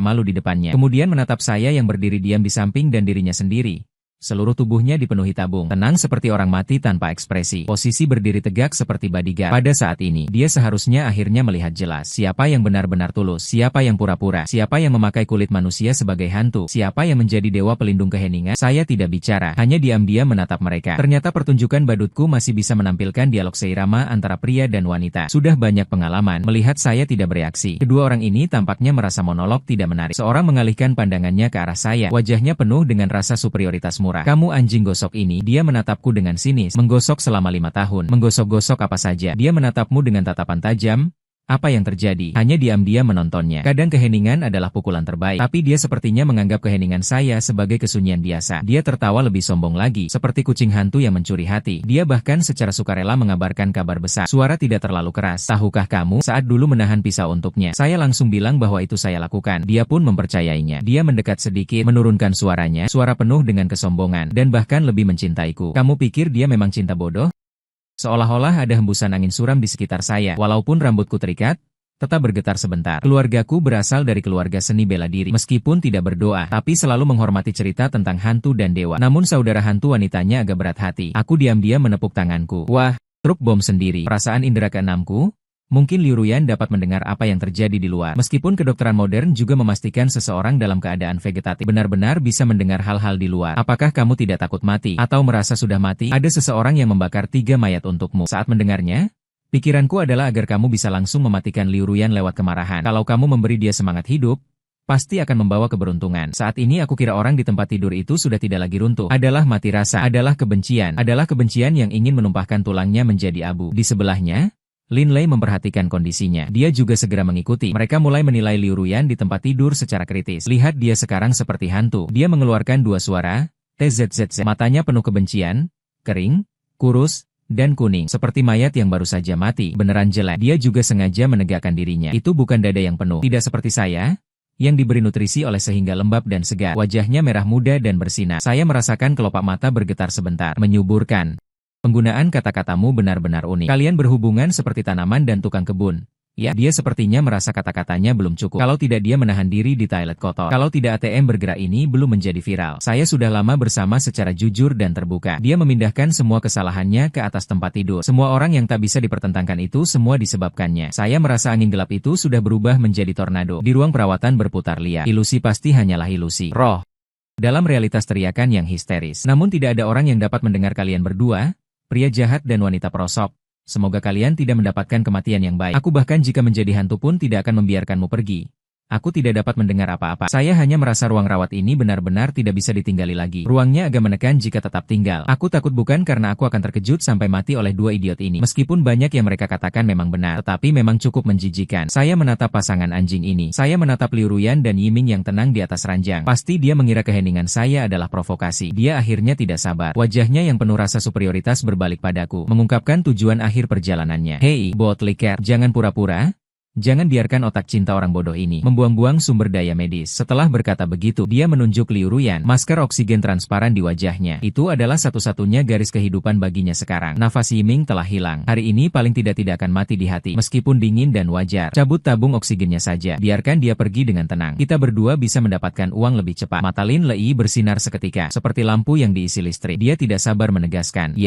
malu di depannya. Kemudian menatap saya yang berdiri diam di samping dan dirinya sendiri. Seluruh tubuhnya dipenuhi tabung. Tenang seperti orang mati tanpa ekspresi. Posisi berdiri tegak seperti bodyguard. Pada saat ini, dia seharusnya akhirnya melihat jelas siapa yang benar-benar tulus, siapa yang pura-pura, siapa yang memakai kulit manusia sebagai hantu, siapa yang menjadi dewa pelindung keheningan. Saya tidak bicara, hanya diam-diam menatap mereka. Ternyata pertunjukan badutku masih bisa menampilkan dialog seirama antara pria dan wanita. Sudah banyak pengalaman, melihat saya tidak bereaksi. Kedua orang ini tampaknya merasa monolog tidak menarik. Seorang mengalihkan pandangannya ke arah saya, wajahnya penuh dengan rasa superioritas murah. Kamu anjing gosok ini, dia menatapku dengan sinis. Menggosok selama 5 tahun. Menggosok-gosok apa saja. Dia menatapmu dengan tatapan tajam. Apa yang terjadi? Hanya diam-diam menontonnya. Kadang keheningan adalah pukulan terbaik. Tapi dia sepertinya menganggap keheningan saya sebagai kesunyian biasa. Dia tertawa lebih sombong lagi, seperti kucing hantu yang mencuri hati. Dia bahkan secara sukarela mengabarkan kabar besar. Suara tidak terlalu keras. Tahukah kamu, saat dulu menahan pisau untuknya, saya langsung bilang bahwa itu saya lakukan. Dia pun mempercayainya. Dia mendekat sedikit, menurunkan suaranya, suara penuh dengan kesombongan, dan bahkan lebih mencintaiku. Kamu pikir dia memang cinta bodoh? Seolah-olah ada hembusan angin suram di sekitar saya. Walaupun rambutku terikat, tetap bergetar sebentar. Keluargaku berasal dari keluarga seni bela diri. Meskipun tidak berdoa, tapi selalu menghormati cerita tentang hantu dan dewa. Namun saudara hantu wanitanya agak berat hati. Aku diam-diam menepuk tanganku. Wah, truk bom sendiri. Perasaan indera keenamku? Mungkin Liu Ruyan dapat mendengar apa yang terjadi di luar. Meskipun kedokteran modern juga memastikan seseorang dalam keadaan vegetatif benar-benar bisa mendengar hal-hal di luar. Apakah kamu tidak takut mati? Atau merasa sudah mati? Ada seseorang yang membakar 3 mayat untukmu. Saat mendengarnya, pikiranku adalah agar kamu bisa langsung mematikan Liu Ruyan lewat kemarahan. Kalau kamu memberi dia semangat hidup, pasti akan membawa keberuntungan. Saat ini aku kira orang di tempat tidur itu sudah tidak lagi runtuh. Adalah mati rasa, adalah kebencian yang ingin menumpahkan tulangnya menjadi abu. Di sebelahnya, Lin Lei memperhatikan kondisinya. Dia juga segera mengikuti. Mereka mulai menilai Liu Ruyan di tempat tidur secara kritis. Lihat dia sekarang seperti hantu. Dia mengeluarkan 2 suara, TZZZ. Matanya penuh kebencian, kering, kurus, dan kuning. Seperti mayat yang baru saja mati. Beneran jelek. Dia juga sengaja menegakkan dirinya. Itu bukan dada yang penuh. Tidak seperti saya, yang diberi nutrisi oleh sehingga lembab dan segar. Wajahnya merah muda dan bersinar. Saya merasakan kelopak mata bergetar sebentar. Menyuburkan. Penggunaan kata-katamu benar-benar unik. Kalian berhubungan seperti tanaman dan tukang kebun. Ya, dia sepertinya merasa kata-katanya belum cukup. Kalau tidak dia menahan diri di toilet kotor. Kalau tidak ATM bergerak ini belum menjadi viral. Saya sudah lama bersama secara jujur dan terbuka. Dia memindahkan semua kesalahannya ke atas tempat tidur. Semua orang yang tak bisa dipertentangkan itu semua disebabkannya. Saya merasa angin gelap itu sudah berubah menjadi tornado. Di ruang perawatan berputar liar. Ilusi pasti hanyalah ilusi. Roh. Dalam realitas teriakan yang histeris. Namun tidak ada orang yang dapat mendengar kalian berdua, pria jahat dan wanita perosok. Semoga kalian tidak mendapatkan kematian yang baik. Aku bahkan jika menjadi hantu pun tidak akan membiarkanmu pergi. Aku tidak dapat mendengar apa-apa. Saya hanya merasa ruang rawat ini benar-benar tidak bisa ditinggali lagi. Ruangnya agak menekan jika tetap tinggal. Aku takut bukan karena aku akan terkejut sampai mati oleh 2 idiot ini. Meskipun banyak yang mereka katakan memang benar, tetapi memang cukup menjijikan. Saya menatap pasangan anjing ini. Saya menatap Liu Ruyan dan Yiming yang tenang di atas ranjang. Pasti dia mengira keheningan saya adalah provokasi. Dia akhirnya tidak sabar. Wajahnya yang penuh rasa superioritas berbalik padaku, mengungkapkan tujuan akhir perjalanannya. Hei, bot liker, jangan pura-pura. Jangan biarkan otak cinta orang bodoh ini membuang-buang sumber daya medis. Setelah berkata begitu, dia menunjuk Liu Ruyan. Masker oksigen transparan di wajahnya. Itu adalah satu-satunya garis kehidupan baginya sekarang. Nafas Yiming telah hilang. Hari ini paling tidak akan mati di hati. Meskipun dingin dan wajar. Cabut tabung oksigennya saja. Biarkan dia pergi dengan tenang. Kita berdua bisa mendapatkan uang lebih cepat. Mata Lin Lei bersinar seketika. Seperti lampu yang diisi listrik. Dia tidak sabar menegaskan.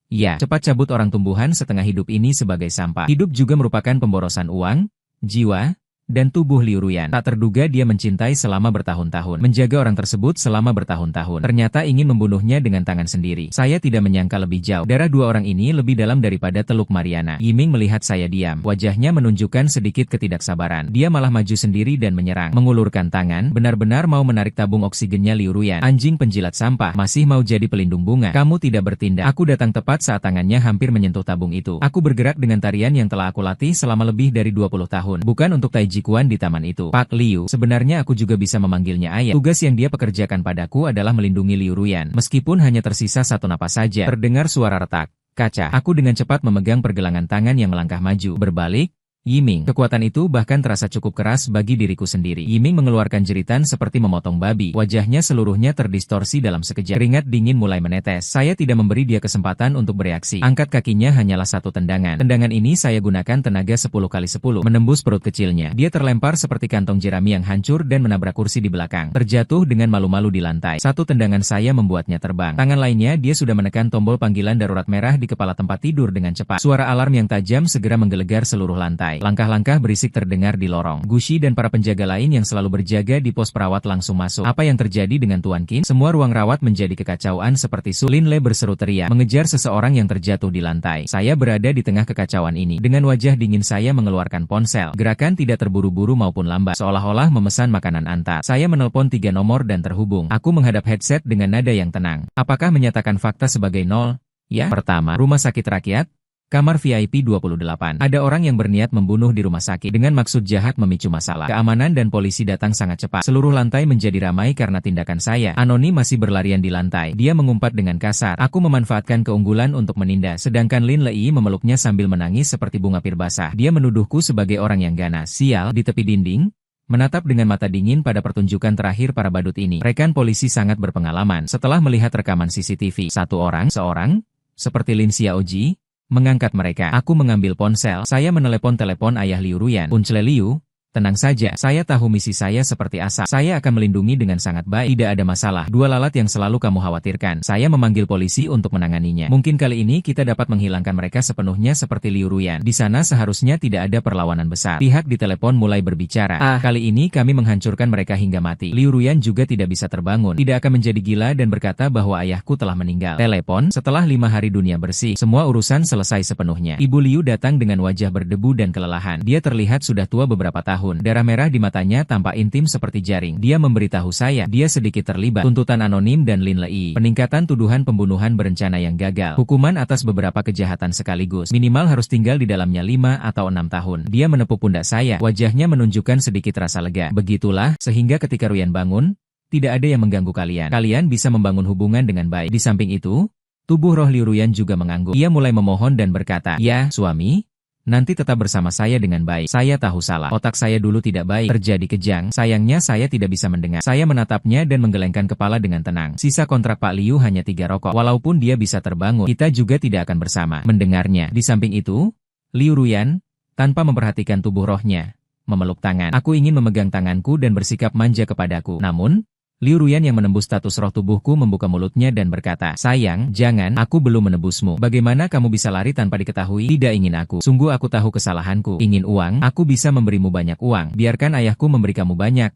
Ya, cepat cabut orang tumbuhan setengah hidup ini sebagai sampah. Hidup juga merupakan pemborosan uang, jiwa, dan tubuh Liu Ruyan. Tak terduga dia mencintai selama bertahun-tahun. Menjaga orang tersebut selama bertahun-tahun. Ternyata ingin membunuhnya dengan tangan sendiri. Saya tidak menyangka lebih jauh. Darah 2 orang ini lebih dalam daripada Teluk Mariana. Yiming melihat saya diam. Wajahnya menunjukkan sedikit ketidaksabaran. Dia malah maju sendiri dan menyerang. Mengulurkan tangan, benar-benar mau menarik tabung oksigennya Liu Ruyan. Anjing penjilat sampah, masih mau jadi pelindung bunga. Kamu tidak bertindak. Aku datang tepat saat tangannya hampir menyentuh tabung itu. Aku bergerak dengan tarian yang telah aku latih selama lebih dari 20 tahun. Bukan untuk taiji Kuan di taman itu. Pak Liu, sebenarnya aku juga bisa memanggilnya ayah. Tugas yang dia pekerjakan padaku adalah melindungi Liu Ruyan. Meskipun hanya tersisa 1 napas saja. Terdengar suara retak kaca. Aku dengan cepat memegang pergelangan tangan yang melangkah maju. Berbalik, Yiming, kekuatan itu bahkan terasa cukup keras bagi diriku sendiri. Yiming mengeluarkan jeritan seperti memotong babi. Wajahnya seluruhnya terdistorsi dalam sekejap. Keringat dingin mulai menetes. Saya tidak memberi dia kesempatan untuk bereaksi. Angkat kakinya hanyalah satu tendangan. Tendangan ini saya gunakan tenaga 10 kali 10, menembus perut kecilnya. Dia terlempar seperti kantong jerami yang hancur dan menabrak kursi di belakang. Terjatuh dengan malu-malu di lantai. Satu tendangan saya membuatnya terbang. Tangan lainnya dia sudah menekan tombol panggilan darurat merah di kepala tempat tidur dengan cepat. Suara alarm yang tajam segera menggelegar seluruh lantai. Langkah-langkah berisik terdengar di lorong. Gushi dan para penjaga lain yang selalu berjaga di pos perawat langsung masuk. Apa yang terjadi dengan Tuan Qin? Semua ruang rawat menjadi kekacauan seperti Su Lin Le berseru teriak, mengejar seseorang yang terjatuh di lantai. Saya berada di tengah kekacauan ini. Dengan wajah dingin saya mengeluarkan ponsel. Gerakan tidak terburu-buru maupun lambat, seolah-olah memesan makanan antar. Saya menelpon 3 nomor dan terhubung. Aku menghadap headset dengan nada yang tenang. Apakah menyatakan fakta sebagai nol? Ya. Pertama, rumah sakit rakyat. Kamar VIP 28. Ada orang yang berniat membunuh di rumah sakit dengan maksud jahat memicu masalah. Keamanan dan polisi datang sangat cepat. Seluruh lantai menjadi ramai karena tindakan saya. Anonim masih berlarian di lantai. Dia mengumpat dengan kasar. Aku memanfaatkan keunggulan untuk menindas. Sedangkan Lin Lei memeluknya sambil menangis seperti bunga pir basah. Dia menuduhku sebagai orang yang ganas. Sial, di tepi dinding, menatap dengan mata dingin pada pertunjukan terakhir para badut ini. Rekan polisi sangat berpengalaman. Setelah melihat rekaman CCTV, seorang, seperti Lin Xiaoji, mengangkat mereka. Aku mengambil ponsel. Saya menelepon ayah Liu Ruyan. Uncele Liu, tenang saja. Saya tahu misi saya seperti asap. Saya akan melindungi dengan sangat baik. Tidak ada masalah. Dua lalat yang selalu kamu khawatirkan. Saya memanggil polisi untuk menanganinya. Mungkin kali ini kita dapat menghilangkan mereka sepenuhnya seperti Liu Ruyan. Di sana seharusnya tidak ada perlawanan besar. Pihak di telepon mulai berbicara. Kali ini kami menghancurkan mereka hingga mati. Liu Ruyan juga tidak bisa terbangun. Tidak akan menjadi gila dan berkata bahwa ayahku telah meninggal. Telepon, setelah 5 hari dunia bersih, semua urusan selesai sepenuhnya. Ibu Liu datang dengan wajah berdebu dan kelelahan. Dia terlihat sudah tua beberapa tahun. Darah merah di matanya tampak intim seperti jaring. Dia memberitahu saya, dia sedikit terlibat. Tuntutan anonim dan Lin Lei. Peningkatan tuduhan pembunuhan berencana yang gagal. Hukuman atas beberapa kejahatan sekaligus. Minimal harus tinggal di dalamnya 5 atau 6 tahun. Dia menepuk pundak saya. Wajahnya menunjukkan sedikit rasa lega. Begitulah, sehingga ketika Ruyan bangun, tidak ada yang mengganggu kalian. Kalian bisa membangun hubungan dengan baik. Di samping itu, tubuh roh Liu Ruyan juga mengangguk. Ia mulai memohon dan berkata, "Ya, suami, nanti tetap bersama saya dengan baik. Saya tahu salah. Otak saya dulu tidak baik. Terjadi kejang. Sayangnya saya tidak bisa mendengar." Saya menatapnya dan menggelengkan kepala dengan tenang. Sisa kontrak Pak Liu hanya 3 rokok. Walaupun dia bisa terbangun, kita juga tidak akan bersama. Mendengarnya. Di samping itu, Liu Ruyan, tanpa memperhatikan tubuh rohnya, memeluk tangan. Aku ingin memegang tanganku dan bersikap manja kepadaku. Namun, Liu Ruyan yang menembus status roh tubuhku membuka mulutnya dan berkata, "Sayang, jangan, aku belum menebusmu. Bagaimana kamu bisa lari tanpa diketahui? Tidak ingin aku. Sungguh aku tahu kesalahanku. Ingin uang? Aku bisa memberimu banyak uang. Biarkan ayahku memberi kamu banyak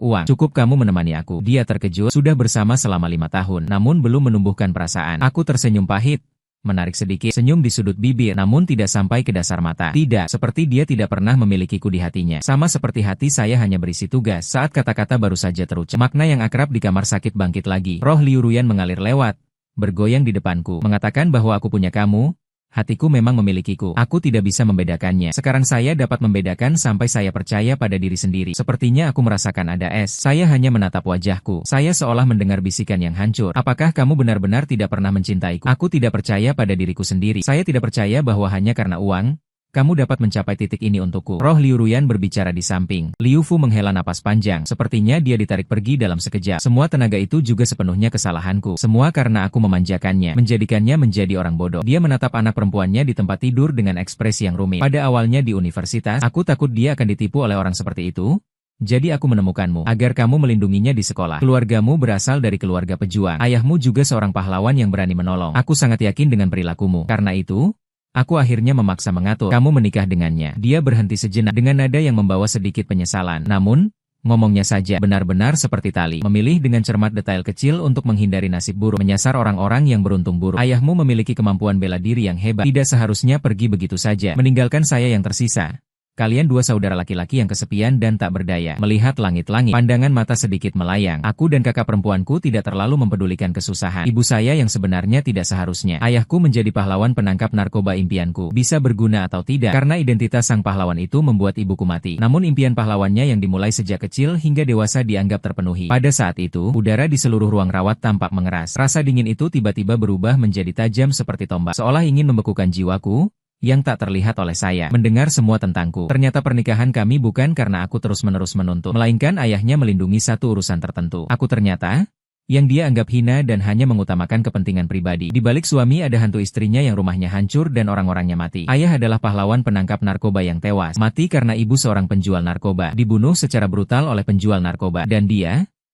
uang. Cukup kamu menemani aku." Dia terkejut, sudah bersama selama 5 tahun, namun belum menumbuhkan perasaan. Aku tersenyum pahit. Menarik sedikit senyum di sudut bibir, namun tidak sampai ke dasar mata. Tidak, seperti dia tidak pernah memilikiku di hatinya. Sama seperti hati saya hanya berisi tugas. Saat kata-kata baru saja terucap, makna yang akrab di kamar sakit bangkit lagi. Roh Liu Ruyan mengalir lewat, bergoyang di depanku, mengatakan bahwa aku punya kamu. Hatiku memang memilikiku. Aku tidak bisa membedakannya. Sekarang saya dapat membedakan sampai saya percaya pada diri sendiri. Sepertinya aku merasakan ada es. Saya hanya menatap wajahku. Saya seolah mendengar bisikan yang hancur. "Apakah kamu benar-benar tidak pernah mencintaiku?" Aku tidak percaya pada diriku sendiri. Saya tidak percaya bahwa hanya karena uang, kamu dapat mencapai titik ini untukku. Roh Liu Ruyan berbicara di samping. Liu Fu menghela napas panjang. Sepertinya dia ditarik pergi dalam sekejap. Semua tenaga itu juga sepenuhnya kesalahanku. Semua karena aku memanjakannya, menjadikannya menjadi orang bodoh. Dia menatap anak perempuannya di tempat tidur dengan ekspresi yang rumit. Pada awalnya di universitas, aku takut dia akan ditipu oleh orang seperti itu. Jadi aku menemukanmu, agar kamu melindunginya di sekolah. Keluargamu berasal dari keluarga pejuang. Ayahmu juga seorang pahlawan yang berani menolong. Aku sangat yakin dengan perilakumu. Karena itu, aku akhirnya memaksa mengatur kamu menikah dengannya. Dia berhenti sejenak dengan nada yang membawa sedikit penyesalan. Namun, ngomongnya saja benar-benar seperti tali. Memilih dengan cermat detail kecil untuk menghindari nasib buruk, menyasar orang-orang yang beruntung buruk. Ayahmu memiliki kemampuan bela diri yang hebat. Tidak seharusnya pergi begitu saja, meninggalkan saya yang tersisa. Kalian dua saudara laki-laki yang kesepian dan tak berdaya. Melihat langit-langit, pandangan mata sedikit melayang. Aku dan kakak perempuanku tidak terlalu mempedulikan kesusahan ibu saya yang sebenarnya tidak seharusnya. Ayahku menjadi pahlawan penangkap narkoba impianku. Bisa berguna atau tidak, karena identitas sang pahlawan itu membuat ibuku mati. Namun impian pahlawannya yang dimulai sejak kecil hingga dewasa dianggap terpenuhi. Pada saat itu, udara di seluruh ruang rawat tampak mengeras. Rasa dingin itu tiba-tiba berubah menjadi tajam seperti tombak. Seolah ingin membekukan jiwaku. yang tak terlihat oleh saya, mendengar semua tentangku. Ternyata pernikahan kami bukan karena aku terus-menerus menuntut, melainkan ayahnya melindungi satu urusan tertentu. Aku ternyata yang dia anggap hina dan hanya mengutamakan kepentingan pribadi. Di balik suami ada hantu istrinya yang rumahnya hancur dan orang-orangnya mati. Ayah adalah pahlawan penangkap narkoba yang tewas. Mati karena ibu seorang penjual narkoba. Dibunuh secara brutal oleh penjual narkoba. Dan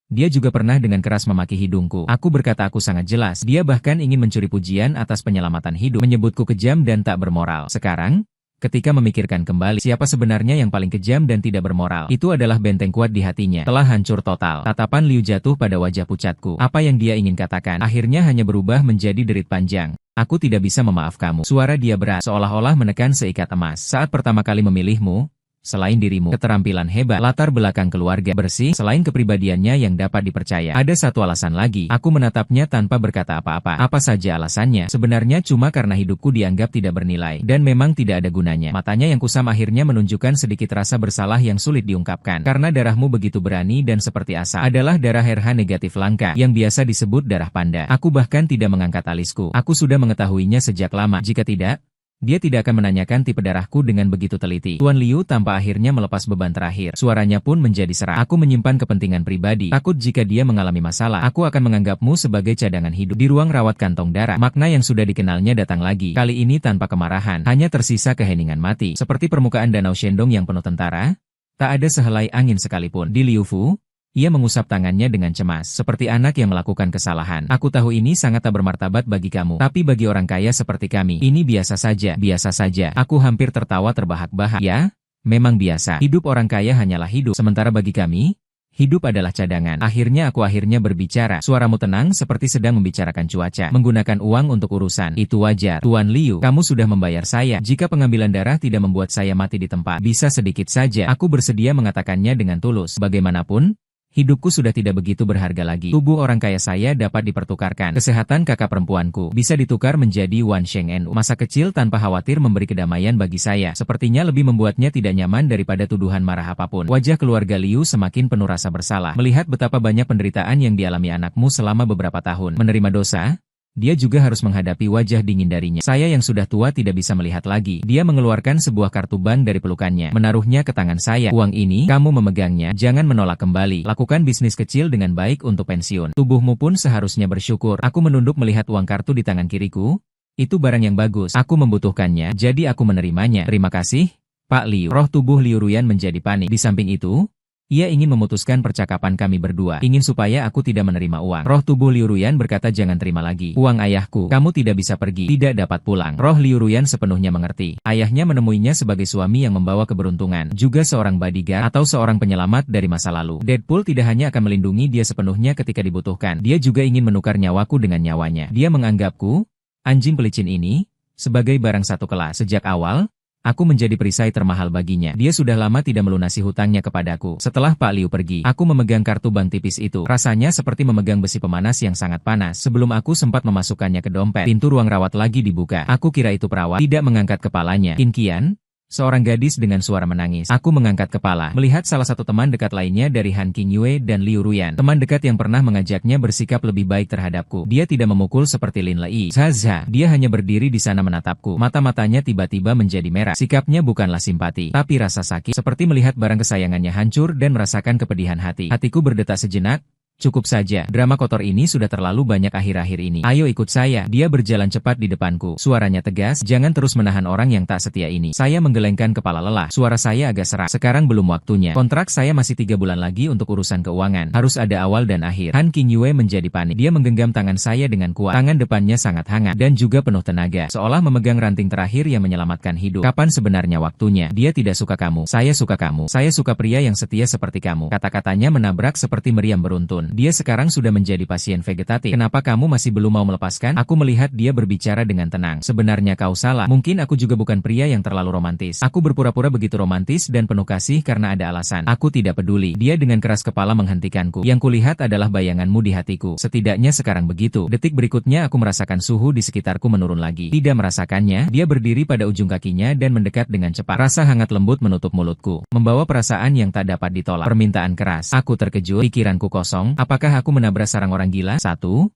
dia juga pernah dengan keras memaki hidungku. Aku berkata aku sangat jelas. Dia bahkan ingin mencuri pujian atas penyelamatan hidup. Menyebutku kejam dan tak bermoral. Sekarang, ketika memikirkan kembali siapa sebenarnya yang paling kejam dan tidak bermoral, itu adalah benteng kuat di hatinya. Telah hancur total. Tatapan Liu jatuh pada wajah pucatku. Apa yang dia ingin katakan, akhirnya hanya berubah menjadi derit panjang. Aku tidak bisa memaafkanmu. Suara dia berat, seolah-olah menekan seikat emas. Saat pertama kali memilihmu, selain dirimu, keterampilan hebat, latar belakang keluarga bersih, selain kepribadiannya yang dapat dipercaya. Ada satu alasan lagi. Aku menatapnya tanpa berkata apa-apa. Apa saja alasannya? Sebenarnya cuma karena hidupku dianggap tidak bernilai, dan memang tidak ada gunanya. Matanya yang kusam akhirnya menunjukkan sedikit rasa bersalah yang sulit diungkapkan. Karena darahmu begitu berani dan seperti asa. Adalah darah RH negatif langka, yang biasa disebut darah panda. Aku bahkan tidak mengangkat alisku. Aku sudah mengetahuinya sejak lama. Jika tidak, dia tidak akan menanyakan tipe darahku dengan begitu teliti. Tuan Liu tanpa akhirnya melepas beban terakhir. Suaranya pun menjadi serak. Aku menyimpan kepentingan pribadi. Takut jika dia mengalami masalah, aku akan menganggapmu sebagai cadangan hidup. Di ruang rawat kantong darah, makna yang sudah dikenalnya datang lagi. Kali ini tanpa kemarahan, hanya tersisa keheningan mati. Seperti permukaan danau Shendong yang penuh tentara, tak ada sehelai angin sekalipun. Di Liu Fu, ia mengusap tangannya dengan cemas, seperti anak yang melakukan kesalahan. Aku tahu ini sangat tak bermartabat bagi kamu, tapi bagi orang kaya seperti kami, ini biasa saja, biasa saja. Aku hampir tertawa terbahak-bahak. Ya, memang biasa. Hidup orang kaya hanyalah hidup, sementara bagi kami, hidup adalah cadangan. Akhirnya berbicara. Suaramu tenang seperti sedang membicarakan cuaca. Menggunakan uang untuk urusan. Itu wajar. Tuan Liu, kamu sudah membayar saya. Jika pengambilan darah tidak membuat saya mati di tempat, bisa sedikit saja. Aku bersedia mengatakannya dengan tulus. Bagaimanapun, hidupku sudah tidak begitu berharga lagi. Tubuh orang kaya saya dapat dipertukarkan. Kesehatan kakak perempuanku bisa ditukar menjadi Wan Sheng Nu. Masa kecil tanpa khawatir memberi kedamaian bagi saya. Sepertinya lebih membuatnya tidak nyaman daripada tuduhan marah apapun. Wajah keluarga Liu semakin penuh rasa bersalah. Melihat betapa banyak penderitaan yang dialami anakmu selama beberapa tahun. Menerima dosa, dia juga harus menghadapi wajah dingin darinya. Saya yang sudah tua tidak bisa melihat lagi. Dia mengeluarkan sebuah kartu bank dari pelukannya. Menaruhnya ke tangan saya. Uang ini, kamu memegangnya. Jangan menolak kembali. Lakukan bisnis kecil dengan baik untuk pensiun. Tubuhmu pun seharusnya bersyukur. Aku menunduk melihat uang kartu di tangan kiriku. Itu barang yang bagus. Aku membutuhkannya, jadi aku menerimanya. Terima kasih, Pak Liu. Roh tubuh Liu Ruyan menjadi panik. Di samping itu, ia ingin memutuskan percakapan kami berdua. Ingin supaya aku tidak menerima uang. Roh tubuh Liu Ruyan berkata jangan terima lagi. Uang ayahku. Kamu tidak bisa pergi. Tidak dapat pulang. Roh Liu Ruyan sepenuhnya mengerti. Ayahnya menemuinya sebagai suami yang membawa keberuntungan. Juga seorang bodyguard atau seorang penyelamat dari masa lalu. Deadpool tidak hanya akan melindungi dia sepenuhnya ketika dibutuhkan. Dia juga ingin menukar nyawaku dengan nyawanya. Dia menganggapku, anjing pelicin ini, sebagai barang satu kelas. Sejak awal, aku menjadi perisai termahal baginya. Dia sudah lama tidak melunasi hutangnya kepadaku. Setelah Pak Liu pergi, aku memegang kartu bank tipis itu. Rasanya seperti memegang besi pemanas yang sangat panas. Sebelum aku sempat memasukkannya ke dompet, pintu ruang rawat lagi dibuka. Aku kira itu perawat. Tidak mengangkat kepalanya. Kinkian? Seorang gadis dengan suara menangis. Aku mengangkat kepala, melihat salah satu teman dekat lainnya dari Han Qingyue dan Liu Ruyan. Teman dekat yang pernah mengajaknya bersikap lebih baik terhadapku. Dia tidak memukul seperti Lin Lei. Zaza, dia hanya berdiri di sana menatapku. Mata-matanya tiba-tiba menjadi merah. Sikapnya bukanlah simpati, tapi rasa sakit. Seperti melihat barang kesayangannya hancur dan merasakan kepedihan hati. Hatiku berdetak sejenak. Cukup saja, drama kotor ini sudah terlalu banyak akhir-akhir ini. Ayo ikut saya. Dia berjalan cepat di depanku. Suaranya tegas, jangan terus menahan orang yang tak setia ini. Saya menggelengkan kepala lelah. Suara saya agak serak. Sekarang belum waktunya. Kontrak saya masih 3 bulan lagi untuk urusan keuangan. Harus ada awal dan akhir. Han Qingyue menjadi panik. Dia menggenggam tangan saya dengan kuat. Tangan depannya sangat hangat dan juga penuh tenaga. Seolah memegang ranting terakhir yang menyelamatkan hidup. Kapan sebenarnya waktunya? Dia tidak suka kamu. Saya suka kamu. Saya suka pria yang setia seperti kamu. Kata-katanya menabrak seperti meriam beruntun. Dia sekarang sudah menjadi pasien vegetatif. Kenapa kamu masih belum mau melepaskan? Aku melihat dia berbicara dengan tenang. Sebenarnya kau salah. Mungkin aku juga bukan pria yang terlalu romantis. Aku berpura-pura begitu romantis dan penuh kasih karena ada alasan. Aku tidak peduli. Dia dengan keras kepala menghentikanku. Yang kulihat adalah bayanganmu di hatiku. Setidaknya sekarang begitu. Detik berikutnya aku merasakan suhu di sekitarku menurun lagi. Tidak merasakannya, dia berdiri pada ujung kakinya dan mendekat dengan cepat. Rasa hangat lembut menutup mulutku. Membawa perasaan yang tak dapat ditolak. Permintaan keras. Aku terkejut. Pikiranku kosong. Apakah aku menabrak sarang orang gila? 1, 2,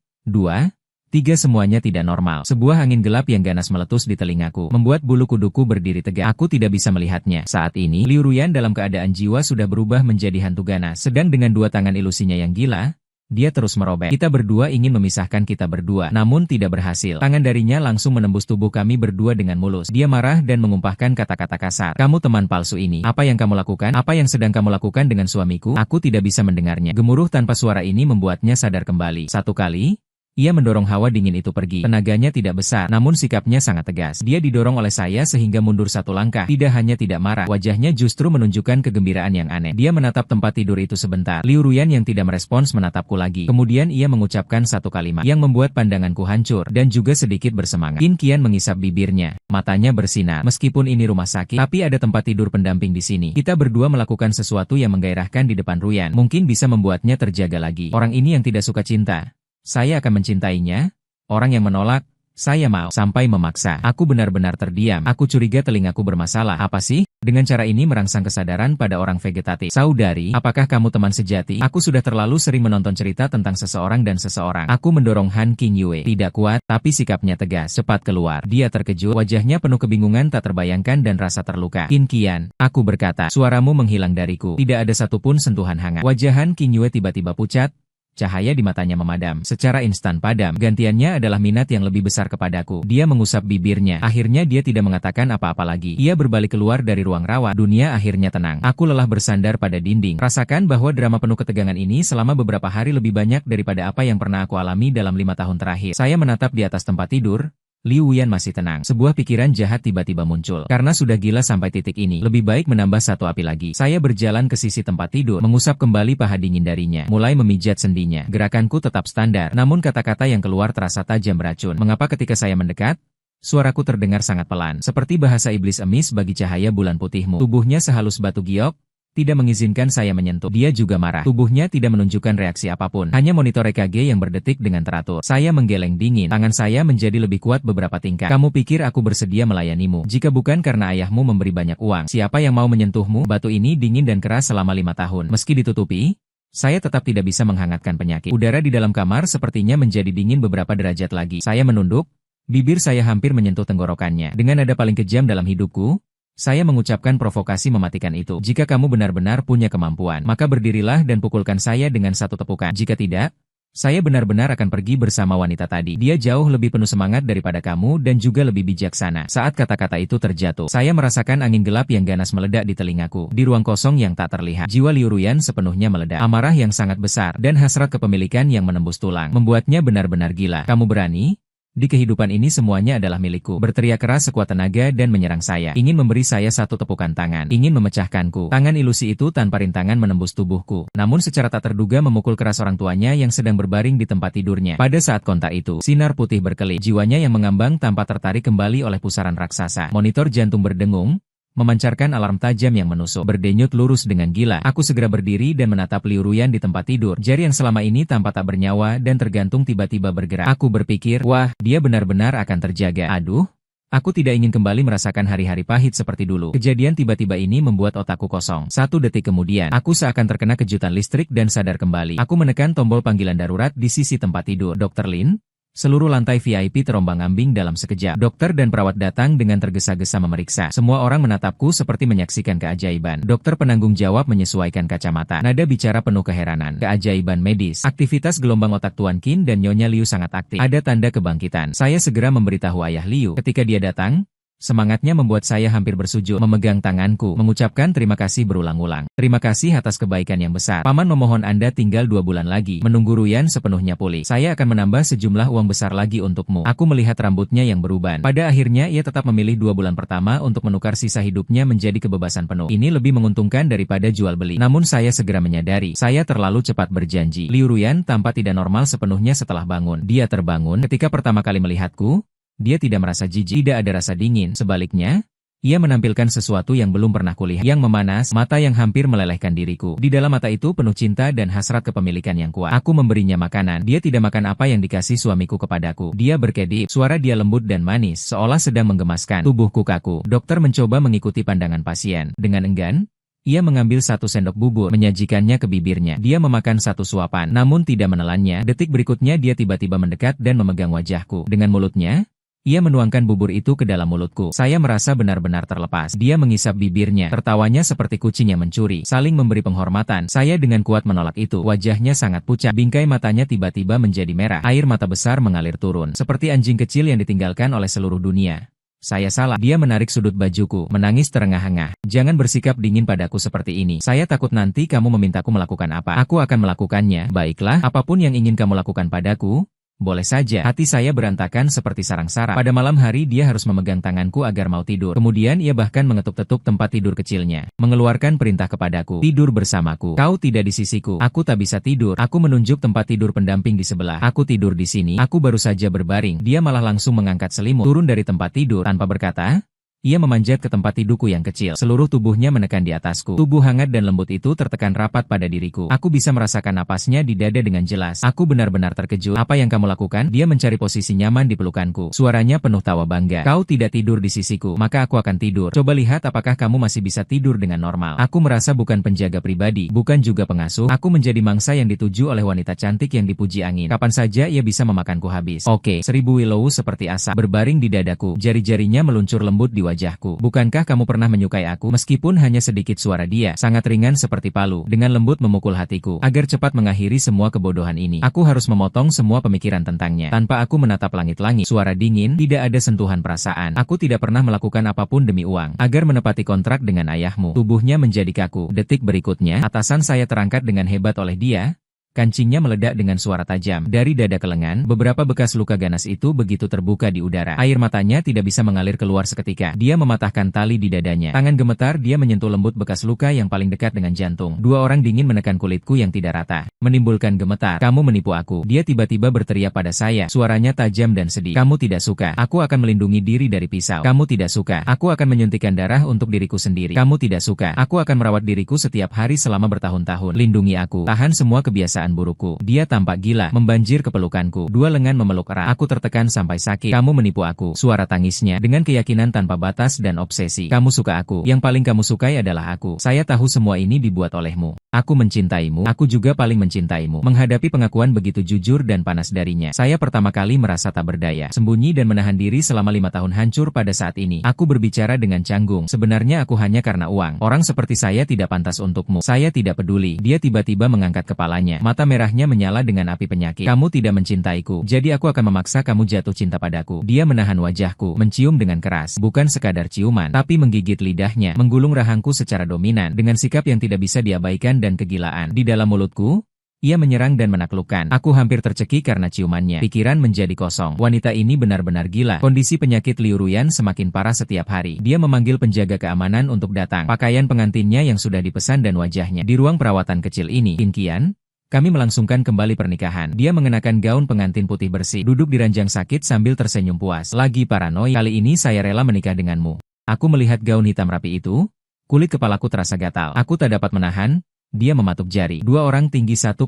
Tiga semuanya tidak normal. Sebuah angin gelap yang ganas meletus di telingaku, membuat bulu kuduku berdiri tegak. Aku tidak bisa melihatnya. Saat ini, Liu Ruyan dalam keadaan jiwa sudah berubah menjadi hantu ganas. Sedang dengan dua tangan ilusinya yang gila, dia terus merobek. Kita berdua ingin memisahkan kita berdua, namun tidak berhasil. Tangan darinya langsung menembus tubuh kami berdua dengan mulus. Dia marah dan mengumpahkan kata-kata kasar. Kamu teman palsu ini. Apa yang kamu lakukan? Apa yang sedang kamu lakukan dengan suamiku? Aku tidak bisa mendengarnya. Gemuruh tanpa suara ini membuatnya sadar kembali. Satu kali, ia mendorong hawa dingin itu pergi. Tenaganya tidak besar, namun sikapnya sangat tegas. Dia didorong oleh saya sehingga mundur satu langkah. Tidak hanya tidak marah, wajahnya justru menunjukkan kegembiraan yang aneh. Dia menatap tempat tidur itu sebentar. Liu Ruyan yang tidak merespons menatapku lagi. Kemudian ia mengucapkan satu kalimat yang membuat pandanganku hancur dan juga sedikit bersemangat. Qin Qian mengisap bibirnya. Matanya bersinar. Meskipun ini rumah sakit, tapi ada tempat tidur pendamping di sini. Kita berdua melakukan sesuatu yang menggairahkan di depan Ruyan. Mungkin bisa membuatnya terjaga lagi. Orang ini yang tidak suka cinta, saya akan mencintainya. Orang yang menolak, saya mau. Sampai memaksa. Aku benar-benar terdiam. Aku curiga telingaku bermasalah. Apa sih? Dengan cara ini merangsang kesadaran pada orang vegetatif. Saudari, apakah kamu teman sejati? Aku sudah terlalu sering menonton cerita tentang seseorang dan seseorang. Aku mendorong Han Qingyue. Tidak kuat, tapi sikapnya tegas. Cepat keluar. Dia terkejut. Wajahnya penuh kebingungan tak terbayangkan dan rasa terluka. Qin Qian, aku berkata, suaramu menghilang dariku. Tidak ada satupun sentuhan hangat. Wajah Han Qingyue tiba-tiba pucat. Cahaya di matanya memadam. Secara instan padam. Gantiannya adalah minat yang lebih besar kepadaku. Dia mengusap bibirnya. Akhirnya dia tidak mengatakan apa-apa lagi. Ia berbalik keluar dari ruang rawat. Dunia akhirnya tenang. Aku lelah bersandar pada dinding. Rasakan bahwa drama penuh ketegangan ini selama beberapa hari lebih banyak daripada apa yang pernah aku alami dalam 5 tahun terakhir. Saya menatap di atas tempat tidur. Liu Ruyan masih tenang. Sebuah pikiran jahat tiba-tiba muncul. Karena sudah gila sampai titik ini, lebih baik menambah satu api lagi. Saya berjalan ke sisi tempat tidur, mengusap kembali paha dingin darinya, mulai memijat sendinya. Gerakanku tetap standar, namun kata-kata yang keluar terasa tajam beracun. Mengapa ketika saya mendekat, suaraku terdengar sangat pelan, seperti bahasa iblis emis bagi cahaya bulan putihmu. Tubuhnya sehalus batu giok, tidak mengizinkan saya menyentuh. Dia juga marah. Tubuhnya tidak menunjukkan reaksi apapun. Hanya monitor EKG yang berdetik dengan teratur. Saya menggeleng dingin. Tangan saya menjadi lebih kuat beberapa tingkat. Kamu pikir aku bersedia melayanimu? Jika bukan karena ayahmu memberi banyak uang, siapa yang mau menyentuhmu? Batu ini dingin dan keras selama 5 tahun. Meski ditutupi, saya tetap tidak bisa menghangatkan penyakit. Udara di dalam kamar sepertinya menjadi dingin beberapa derajat lagi. Saya menunduk. Bibir saya hampir menyentuh tenggorokannya. Dengan nada paling kejam dalam hidupku, saya mengucapkan provokasi mematikan itu. Jika kamu benar-benar punya kemampuan, maka berdirilah dan pukulkan saya dengan satu tepukan. Jika tidak, saya benar-benar akan pergi bersama wanita tadi. Dia jauh lebih penuh semangat daripada kamu dan juga lebih bijaksana. Saat kata-kata itu terjatuh, saya merasakan angin gelap yang ganas meledak di telingaku. Di ruang kosong yang tak terlihat, jiwa Liu Ruyan sepenuhnya meledak. Amarah yang sangat besar dan hasrat kepemilikan yang menembus tulang membuatnya benar-benar gila. Kamu berani? Di kehidupan ini semuanya adalah milikku. Berteriak keras sekuat tenaga dan menyerang saya. Ingin memberi saya satu tepukan tangan. Ingin memecahkanku. Tangan ilusi itu tanpa rintangan menembus tubuhku. Namun secara tak terduga memukul keras orang tuanya yang sedang berbaring di tempat tidurnya. Pada saat kontak itu, sinar putih berkelip. Jiwanya yang mengambang tanpa tertarik kembali oleh pusaran raksasa. Monitor jantung berdengung, memancarkan alarm tajam yang menusuk. Berdenyut lurus dengan gila. Aku segera berdiri dan menatap Liu Ruyan di tempat tidur. Jari yang selama ini tampak tak bernyawa dan tergantung tiba-tiba bergerak. Aku berpikir, wah, dia benar-benar akan terjaga. Aduh, aku tidak ingin kembali merasakan hari-hari pahit seperti dulu. Kejadian tiba-tiba ini membuat otakku kosong. 1 detik kemudian, aku seakan terkena kejutan listrik dan sadar kembali. Aku menekan tombol panggilan darurat di sisi tempat tidur. Dr. Lin? Seluruh lantai VIP terombang-ambing dalam sekejap. Dokter dan perawat datang dengan tergesa-gesa memeriksa. Semua orang menatapku seperti menyaksikan keajaiban. Dokter penanggung jawab menyesuaikan kacamata. Nada bicara penuh keheranan. Keajaiban medis. Aktivitas gelombang otak Tuan Qin dan Nyonya Liu sangat aktif. Ada tanda kebangkitan. Saya segera memberitahu ayah Liu. Ketika dia datang, semangatnya membuat saya hampir bersujud, memegang tanganku, mengucapkan terima kasih berulang-ulang. Terima kasih atas kebaikan yang besar. Paman memohon Anda tinggal 2 bulan lagi, menunggu Ruyan sepenuhnya pulih. Saya akan menambah sejumlah uang besar lagi untukmu. Aku melihat rambutnya yang beruban. Pada akhirnya ia tetap memilih 2 bulan pertama untuk menukar sisa hidupnya menjadi kebebasan penuh. Ini lebih menguntungkan daripada jual beli. Namun saya segera menyadari, saya terlalu cepat berjanji. Liu Ruyan tampak tidak normal sepenuhnya setelah bangun. Dia terbangun ketika pertama kali melihatku. Dia tidak merasa jijik, tidak ada rasa dingin. Sebaliknya, ia menampilkan sesuatu yang belum pernah kulihat, yang memanas, mata yang hampir melelehkan diriku. Di dalam mata itu penuh cinta dan hasrat kepemilikan yang kuat. Aku memberinya makanan. Dia tidak makan apa yang dikasih suamiku kepadaku. Dia berkedip, suara dia lembut dan manis, seolah sedang menggemaskan. Tubuhku kaku. Dokter mencoba mengikuti pandangan pasien. Dengan enggan, Ia mengambil 1 sendok bubur, menyajikannya ke bibirnya. Dia memakan 1 suapan, namun tidak menelannya. Detik berikutnya dia tiba-tiba mendekat dan memegang wajahku. Dengan mulutnya, ia menuangkan bubur itu ke dalam mulutku. Saya merasa benar-benar terlepas. Dia mengisap bibirnya, tertawanya seperti kucing yang mencuri, saling memberi penghormatan. Saya dengan kuat menolak itu. Wajahnya sangat pucat, bingkai matanya tiba-tiba menjadi merah. Air mata besar mengalir turun, seperti anjing kecil yang ditinggalkan oleh seluruh dunia. Saya salah. Dia menarik sudut bajuku, menangis terengah-engah. Jangan bersikap dingin padaku seperti ini. Saya takut nanti kamu memintaku melakukan apa. Aku akan melakukannya. Baiklah, apapun yang ingin kamu lakukan padaku, boleh saja. Hati saya berantakan seperti sarang sarap. Pada malam hari dia harus memegang tanganku agar mau tidur. Kemudian ia bahkan mengetuk-ketuk tempat tidur kecilnya, mengeluarkan perintah kepadaku, tidur bersamaku. Kau tidak di sisiku. Aku tak bisa tidur. Aku menunjuk tempat tidur pendamping di sebelah. Aku tidur di sini. Aku baru saja berbaring. Dia malah langsung mengangkat selimut, turun dari tempat tidur tanpa berkata. Ia memanjat ke tempat tidurku yang kecil. Seluruh tubuhnya menekan di atasku. Tubuh hangat dan lembut itu tertekan rapat pada diriku. Aku bisa merasakan napasnya di dada dengan jelas. Aku benar-benar terkejut. Apa yang kamu lakukan? Dia mencari posisi nyaman di pelukanku. Suaranya penuh tawa bangga. Kau tidak tidur di sisiku, maka aku akan tidur. Coba lihat apakah kamu masih bisa tidur dengan normal. Aku merasa bukan penjaga pribadi, bukan juga pengasuh. Aku menjadi mangsa yang dituju oleh wanita cantik yang dipuji angin. Kapan saja ia bisa memakanku habis. Oke, 1000 willow seperti asap berbaring di dadaku. Jari-jarinya meluncur lembut di wajahku. Bukankah kamu pernah menyukai aku? Meskipun hanya sedikit, suara dia sangat ringan seperti palu, dengan lembut memukul hatiku. Agar cepat mengakhiri semua kebodohan ini, aku harus memotong semua pemikiran tentangnya. Tanpa aku menatap langit-langit, suara dingin, tidak ada sentuhan perasaan. Aku tidak pernah melakukan apapun demi uang. Agar menepati kontrak dengan ayahmu. Tubuhnya menjadi kaku. Detik berikutnya, atasan saya terangkat dengan hebat oleh dia. Kancingnya meledak dengan suara tajam. Dari dada ke lengan, beberapa bekas luka ganas itu begitu terbuka di udara. Air matanya tidak bisa mengalir keluar seketika. Dia mematahkan tali di dadanya. Tangan gemetar dia menyentuh lembut bekas luka yang paling dekat dengan jantung. 2 orang dingin menekan kulitku yang tidak rata, menimbulkan gemetar. Kamu menipu aku. Dia tiba-tiba berteriak pada saya. Suaranya tajam dan sedih. Kamu tidak suka. Aku akan melindungi diri dari pisau. Kamu tidak suka. Aku akan menyuntikkan darah untuk diriku sendiri. Kamu tidak suka. Aku akan merawat diriku setiap hari selama bertahun-tahun. Lindungi aku. Tahan semua kebiasaan burukku. Dia tampak gila, membanjir ke pelukanku. 2 lengan memeluk erat. Aku tertekan sampai sakit. Kamu menipu aku. Suara tangisnya dengan keyakinan tanpa batas dan obsesi. Kamu suka aku. Yang paling kamu sukai adalah aku. Saya tahu semua ini dibuat olehmu. Aku mencintaimu. Aku juga paling mencintaimu. Menghadapi pengakuan begitu jujur dan panas darinya, saya pertama kali merasa tak berdaya. Sembunyi dan menahan diri selama 5 tahun hancur pada saat ini. Aku berbicara dengan canggung. Sebenarnya aku hanya karena uang. Orang seperti saya tidak pantas untukmu. Saya tidak peduli. Dia tiba-tiba mengangkat kepalanya. Mata merahnya menyala dengan api penyakit. Kamu tidak mencintaiku. Jadi aku akan memaksa kamu jatuh cinta padaku. Dia menahan wajahku, mencium dengan keras. Bukan sekadar ciuman, tapi menggigit lidahnya, menggulung rahangku secara dominan, dengan sikap yang tidak bisa diabaikan dan kegilaan. Di dalam mulutku, ia menyerang dan menaklukkan. Aku hampir tercekik karena ciumannya. Pikiran menjadi kosong. Wanita ini benar-benar gila. Kondisi penyakit Liu Ruyan semakin parah setiap hari. Dia memanggil penjaga keamanan untuk datang. Pakaian pengantinnya yang sudah dipesan dan wajahnya. Di ruang perawatan kecil ini, Kinkian, kami melangsungkan kembali pernikahan. Dia mengenakan gaun pengantin putih bersih, duduk di ranjang sakit sambil tersenyum puas. Lagi paranoid, kali ini saya rela menikah denganmu. Aku melihat gaun hitam rapi itu. Kulit kepalaku terasa gatal. Aku tak dapat menahan. Dia mematuk jari. 2 orang tinggi 1,9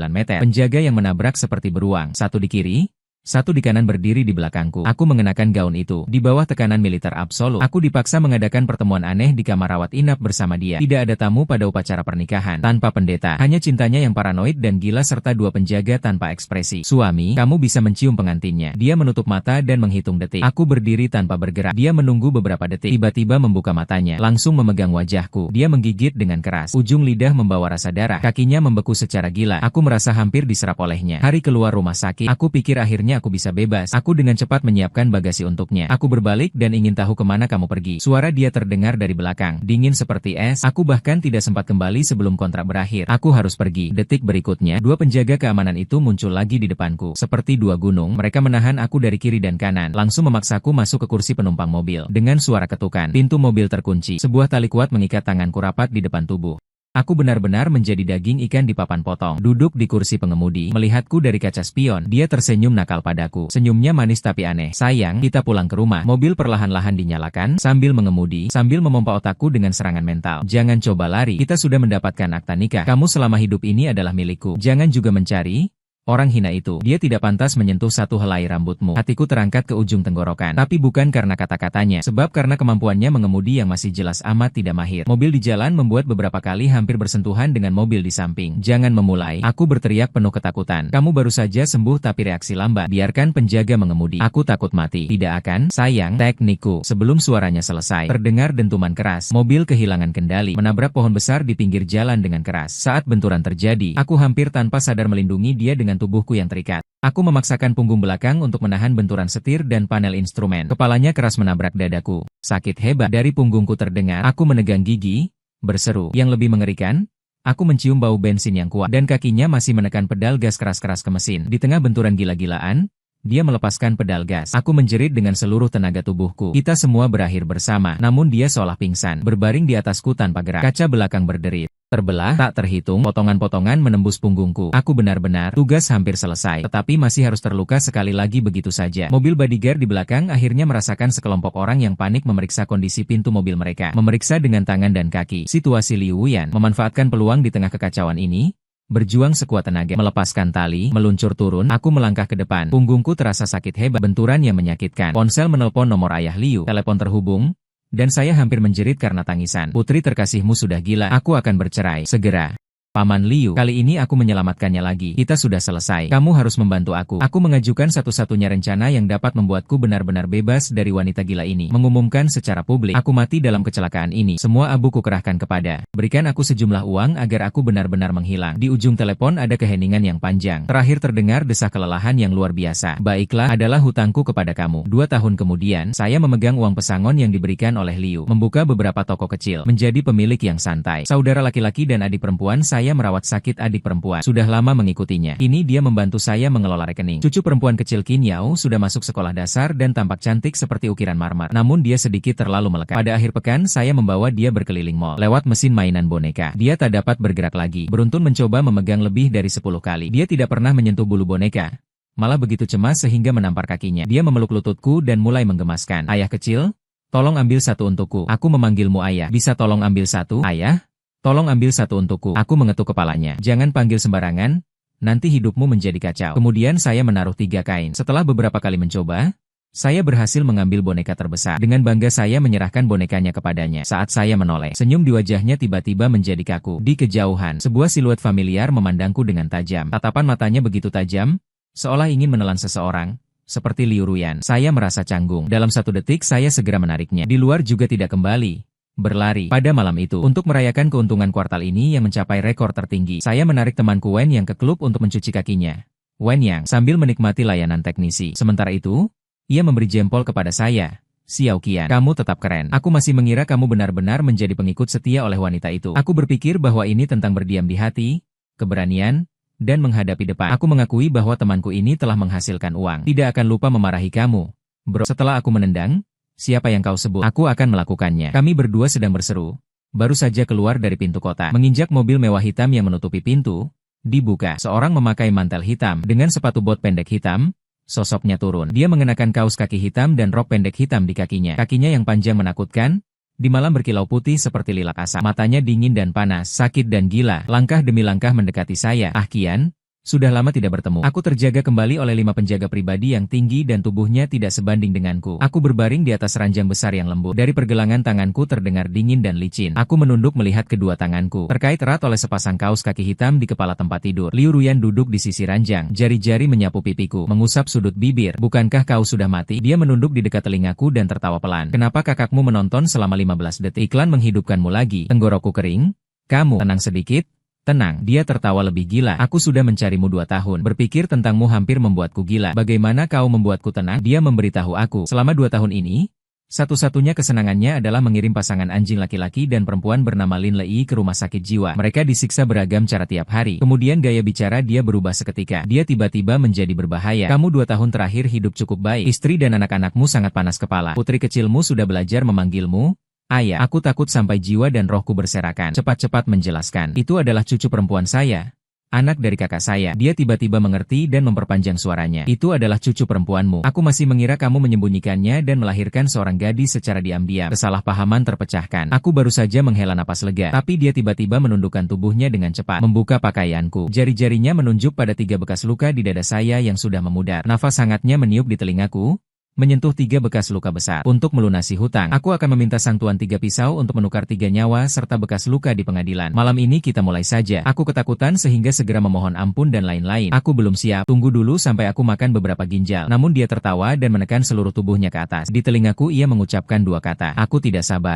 meter. Penjaga yang menabrak seperti beruang. 1 di kiri, 1 di kanan berdiri di belakangku. Aku mengenakan gaun itu. Di bawah tekanan militer absolut, aku dipaksa mengadakan pertemuan aneh di kamar rawat inap bersama dia. Tidak ada tamu pada upacara pernikahan. Tanpa pendeta. Hanya cintanya yang paranoid dan gila serta 2 penjaga tanpa ekspresi. Suami, kamu bisa mencium pengantinnya. Dia menutup mata dan menghitung detik. Aku berdiri tanpa bergerak. Dia menunggu beberapa detik. Tiba-tiba membuka matanya. Langsung memegang wajahku. Dia menggigit dengan keras. Ujung lidah membawa rasa darah. Kakinya membeku secara gila. Aku merasa hampir diserap olehnya. Hari keluar rumah sakit. Aku pikir akhirnya aku bisa bebas. Aku dengan cepat menyiapkan bagasi untuknya. Aku berbalik dan ingin tahu kemana kamu pergi. Suara dia terdengar dari belakang, dingin seperti es. Aku bahkan tidak sempat kembali sebelum kontrak berakhir. Aku harus pergi. Detik berikutnya, 2 penjaga keamanan itu muncul lagi di depanku. Seperti 2 gunung, mereka menahan aku dari kiri dan kanan, langsung memaksaku masuk ke kursi penumpang mobil. Dengan suara ketukan, pintu mobil terkunci. Sebuah tali kuat mengikat tanganku rapat di depan tubuh. Aku benar-benar menjadi daging ikan di papan potong. Duduk di kursi pengemudi, melihatku dari kaca spion. Dia tersenyum nakal padaku. Senyumnya manis tapi aneh. Sayang, kita pulang ke rumah. Mobil perlahan-lahan dinyalakan, sambil mengemudi, sambil memompa otakku dengan serangan mental. Jangan coba lari. Kita sudah mendapatkan akta nikah. Kamu selama hidup ini adalah milikku. Jangan juga mencari. Orang hina itu, dia tidak pantas menyentuh satu helai rambutmu. Hatiku terangkat ke ujung tenggorokan. Tapi bukan karena kata-katanya, sebab karena kemampuannya mengemudi yang masih jelas amat tidak mahir. Mobil di jalan membuat beberapa kali hampir bersentuhan dengan mobil di samping. Jangan memulai, aku berteriak penuh ketakutan. Kamu baru saja sembuh tapi reaksi lambat. Biarkan penjaga mengemudi. Aku takut mati. Tidak akan, sayang, teknikku. Sebelum suaranya selesai, terdengar dentuman keras. Mobil kehilangan kendali, menabrak pohon besar di pinggir jalan dengan keras. Saat benturan terjadi, aku hampir tanpa sadar melindungi dia dengan tubuhku yang terikat. Aku memaksakan punggung belakang untuk menahan benturan setir dan panel instrumen. Kepalanya keras menabrak dadaku. Sakit hebat dari punggungku terdengar. Aku menegang gigi, berseru. Yang lebih mengerikan, aku mencium bau bensin yang kuat dan kakinya masih menekan pedal gas keras-keras ke mesin. Di tengah benturan gila-gilaan, dia melepaskan pedal gas. Aku menjerit dengan seluruh tenaga tubuhku. Kita semua berakhir bersama, namun dia seolah pingsan, berbaring di atasku tanpa gerak. Kaca belakang berderit. Terbelah, tak terhitung, potongan-potongan menembus punggungku. Aku benar-benar, tugas hampir selesai, tetapi masih harus terluka sekali lagi begitu saja. Mobil bodyguard di belakang akhirnya merasakan sekelompok orang yang panik memeriksa kondisi pintu mobil mereka. Memeriksa dengan tangan dan kaki. Situasi Liu Wuyan memanfaatkan peluang di tengah kekacauan ini. Berjuang sekuat tenaga, melepaskan tali, meluncur turun, aku melangkah ke depan. Punggungku terasa sakit hebat, benturan yang menyakitkan. Ponsel menelpon nomor ayah Liu, telepon terhubung. Dan saya hampir menjerit karena tangisan. Putri terkasihmu sudah gila, aku akan bercerai, segera. Paman Liu, kali ini aku menyelamatkannya lagi. Kita sudah selesai. Kamu harus membantu aku. Aku mengajukan satu-satunya rencana yang dapat membuatku benar-benar bebas dari wanita gila ini. Mengumumkan secara publik, aku mati dalam kecelakaan ini. Semua abu kukerahkan kepada. Berikan aku sejumlah uang agar aku benar-benar menghilang. Di ujung telepon ada keheningan yang panjang. Terakhir terdengar desah kelelahan yang luar biasa. Baiklah, adalah hutangku kepada kamu. 2 tahun kemudian, saya memegang uang pesangon yang diberikan oleh Liu. Membuka beberapa toko kecil. Menjadi pemilik yang santai. Saudara laki-laki dan adik perempuan saya merawat sakit adik perempuan. Sudah lama mengikutinya. Kini dia membantu saya mengelola rekening. Cucu perempuan kecil Qin Yao sudah masuk sekolah dasar dan tampak cantik seperti ukiran marmer. Namun dia sedikit terlalu melekat. Pada akhir pekan saya membawa dia berkeliling mall. Lewat mesin mainan boneka. Dia tak dapat bergerak lagi. Beruntun mencoba memegang lebih dari 10 kali. Dia tidak pernah menyentuh bulu boneka. Malah begitu cemas sehingga menampar kakinya. Dia memeluk lututku dan mulai menggemaskan. Ayah kecil, tolong ambil satu untukku. Aku memanggilmu ayah. Bisa tolong ambil satu, ayah? Tolong ambil satu untukku. Aku mengetuk kepalanya. Jangan panggil sembarangan, nanti hidupmu menjadi kacau. Kemudian saya menaruh 3 kain. Setelah beberapa kali mencoba, saya berhasil mengambil boneka terbesar. Dengan bangga saya menyerahkan bonekanya kepadanya. Saat saya menoleh, senyum di wajahnya tiba-tiba menjadi kaku. Di kejauhan, sebuah siluet familiar memandangku dengan tajam. Tatapan matanya begitu tajam, seolah ingin menelan seseorang. Seperti Liu Wuyan. Saya merasa canggung. Dalam 1 detik saya segera menariknya. Di luar juga tidak kembali. Berlari. Pada malam itu, untuk merayakan keuntungan kuartal ini yang mencapai rekor tertinggi, saya menarik temanku Wen Yang ke klub untuk mencuci kakinya. Wen Yang, sambil menikmati layanan teknisi. Sementara itu, ia memberi jempol kepada saya. Xiao Qian, kamu tetap keren. Aku masih mengira kamu benar-benar menjadi pengikut setia oleh wanita itu. Aku berpikir bahwa ini tentang berdiam di hati, keberanian, dan menghadapi depan. Aku mengakui bahwa temanku ini telah menghasilkan uang. Tidak akan lupa memarahi kamu, bro. Setelah aku menendang, siapa yang kau sebut? Aku akan melakukannya. Kami berdua sedang berseru. Baru saja keluar dari pintu kota. Menginjak mobil mewah hitam yang menutupi pintu. Dibuka. Seorang memakai mantel hitam. Dengan sepatu bot pendek hitam. Sosoknya turun. Dia mengenakan kaos kaki hitam dan rok pendek hitam di kakinya. Kakinya yang panjang menakutkan. Di malam berkilau putih seperti lilat asap. Matanya dingin dan panas. Sakit dan gila. Langkah demi langkah mendekati saya. Ah Qian. Sudah lama tidak bertemu. Aku terjaga kembali oleh 5 penjaga pribadi yang tinggi dan tubuhnya tidak sebanding denganku. Aku berbaring di atas ranjang besar yang lembut. Dari pergelangan tanganku terdengar dingin dan licin. Aku menunduk melihat kedua tanganku, terkait erat oleh sepasang kaos kaki hitam di kepala tempat tidur. Liu Wuyan duduk di sisi ranjang. Jari-jari menyapu pipiku, mengusap sudut bibir. Bukankah kau sudah mati? Dia menunduk di dekat telingaku dan tertawa pelan. Kenapa kakakmu menonton selama 15 detik? Iklan menghidupkanmu lagi. Tenggorokku kering. Kamu, tenang sedikit. Tenang, dia tertawa lebih gila. Aku sudah mencarimu 2 tahun. Berpikir tentangmu hampir membuatku gila. Bagaimana kau membuatku tenang? Dia memberitahu aku. Selama 2 tahun ini, satu-satunya kesenangannya adalah mengirim pasangan anjing laki-laki dan perempuan bernama Lin Lei ke rumah sakit jiwa. Mereka disiksa beragam cara tiap hari. Kemudian gaya bicara dia berubah seketika. Dia tiba-tiba menjadi berbahaya. Kamu 2 tahun terakhir hidup cukup baik. Istri dan anak-anakmu sangat panas kepala. Putri kecilmu sudah belajar memanggilmu ayah. Aku takut sampai jiwa dan rohku berserakan. Cepat-cepat menjelaskan. Itu adalah cucu perempuan saya. Anak dari kakak saya. Dia tiba-tiba mengerti dan memperpanjang suaranya. Itu adalah cucu perempuanmu. Aku masih mengira kamu menyembunyikannya dan melahirkan seorang gadis secara diam-diam. Kesalahpahaman terpecahkan. Aku baru saja menghela napas lega. Tapi dia tiba-tiba menundukkan tubuhnya dengan cepat. Membuka pakaianku. Jari-jarinya menunjuk pada 3 bekas luka di dada saya yang sudah memudar. Nafas hangatnya meniup di telingaku, menyentuh 3 bekas luka besar. Untuk melunasi hutang, aku akan meminta sang tuan 3 pisau untuk menukar 3 nyawa serta bekas luka di pengadilan. Malam ini kita mulai saja. Aku ketakutan sehingga segera memohon ampun dan lain-lain. Aku belum siap. Tunggu dulu sampai aku makan beberapa ginjal. Namun dia tertawa dan menekan seluruh tubuhnya ke atas. Di telingaku ia mengucapkan 2 kata. Aku tidak sabar.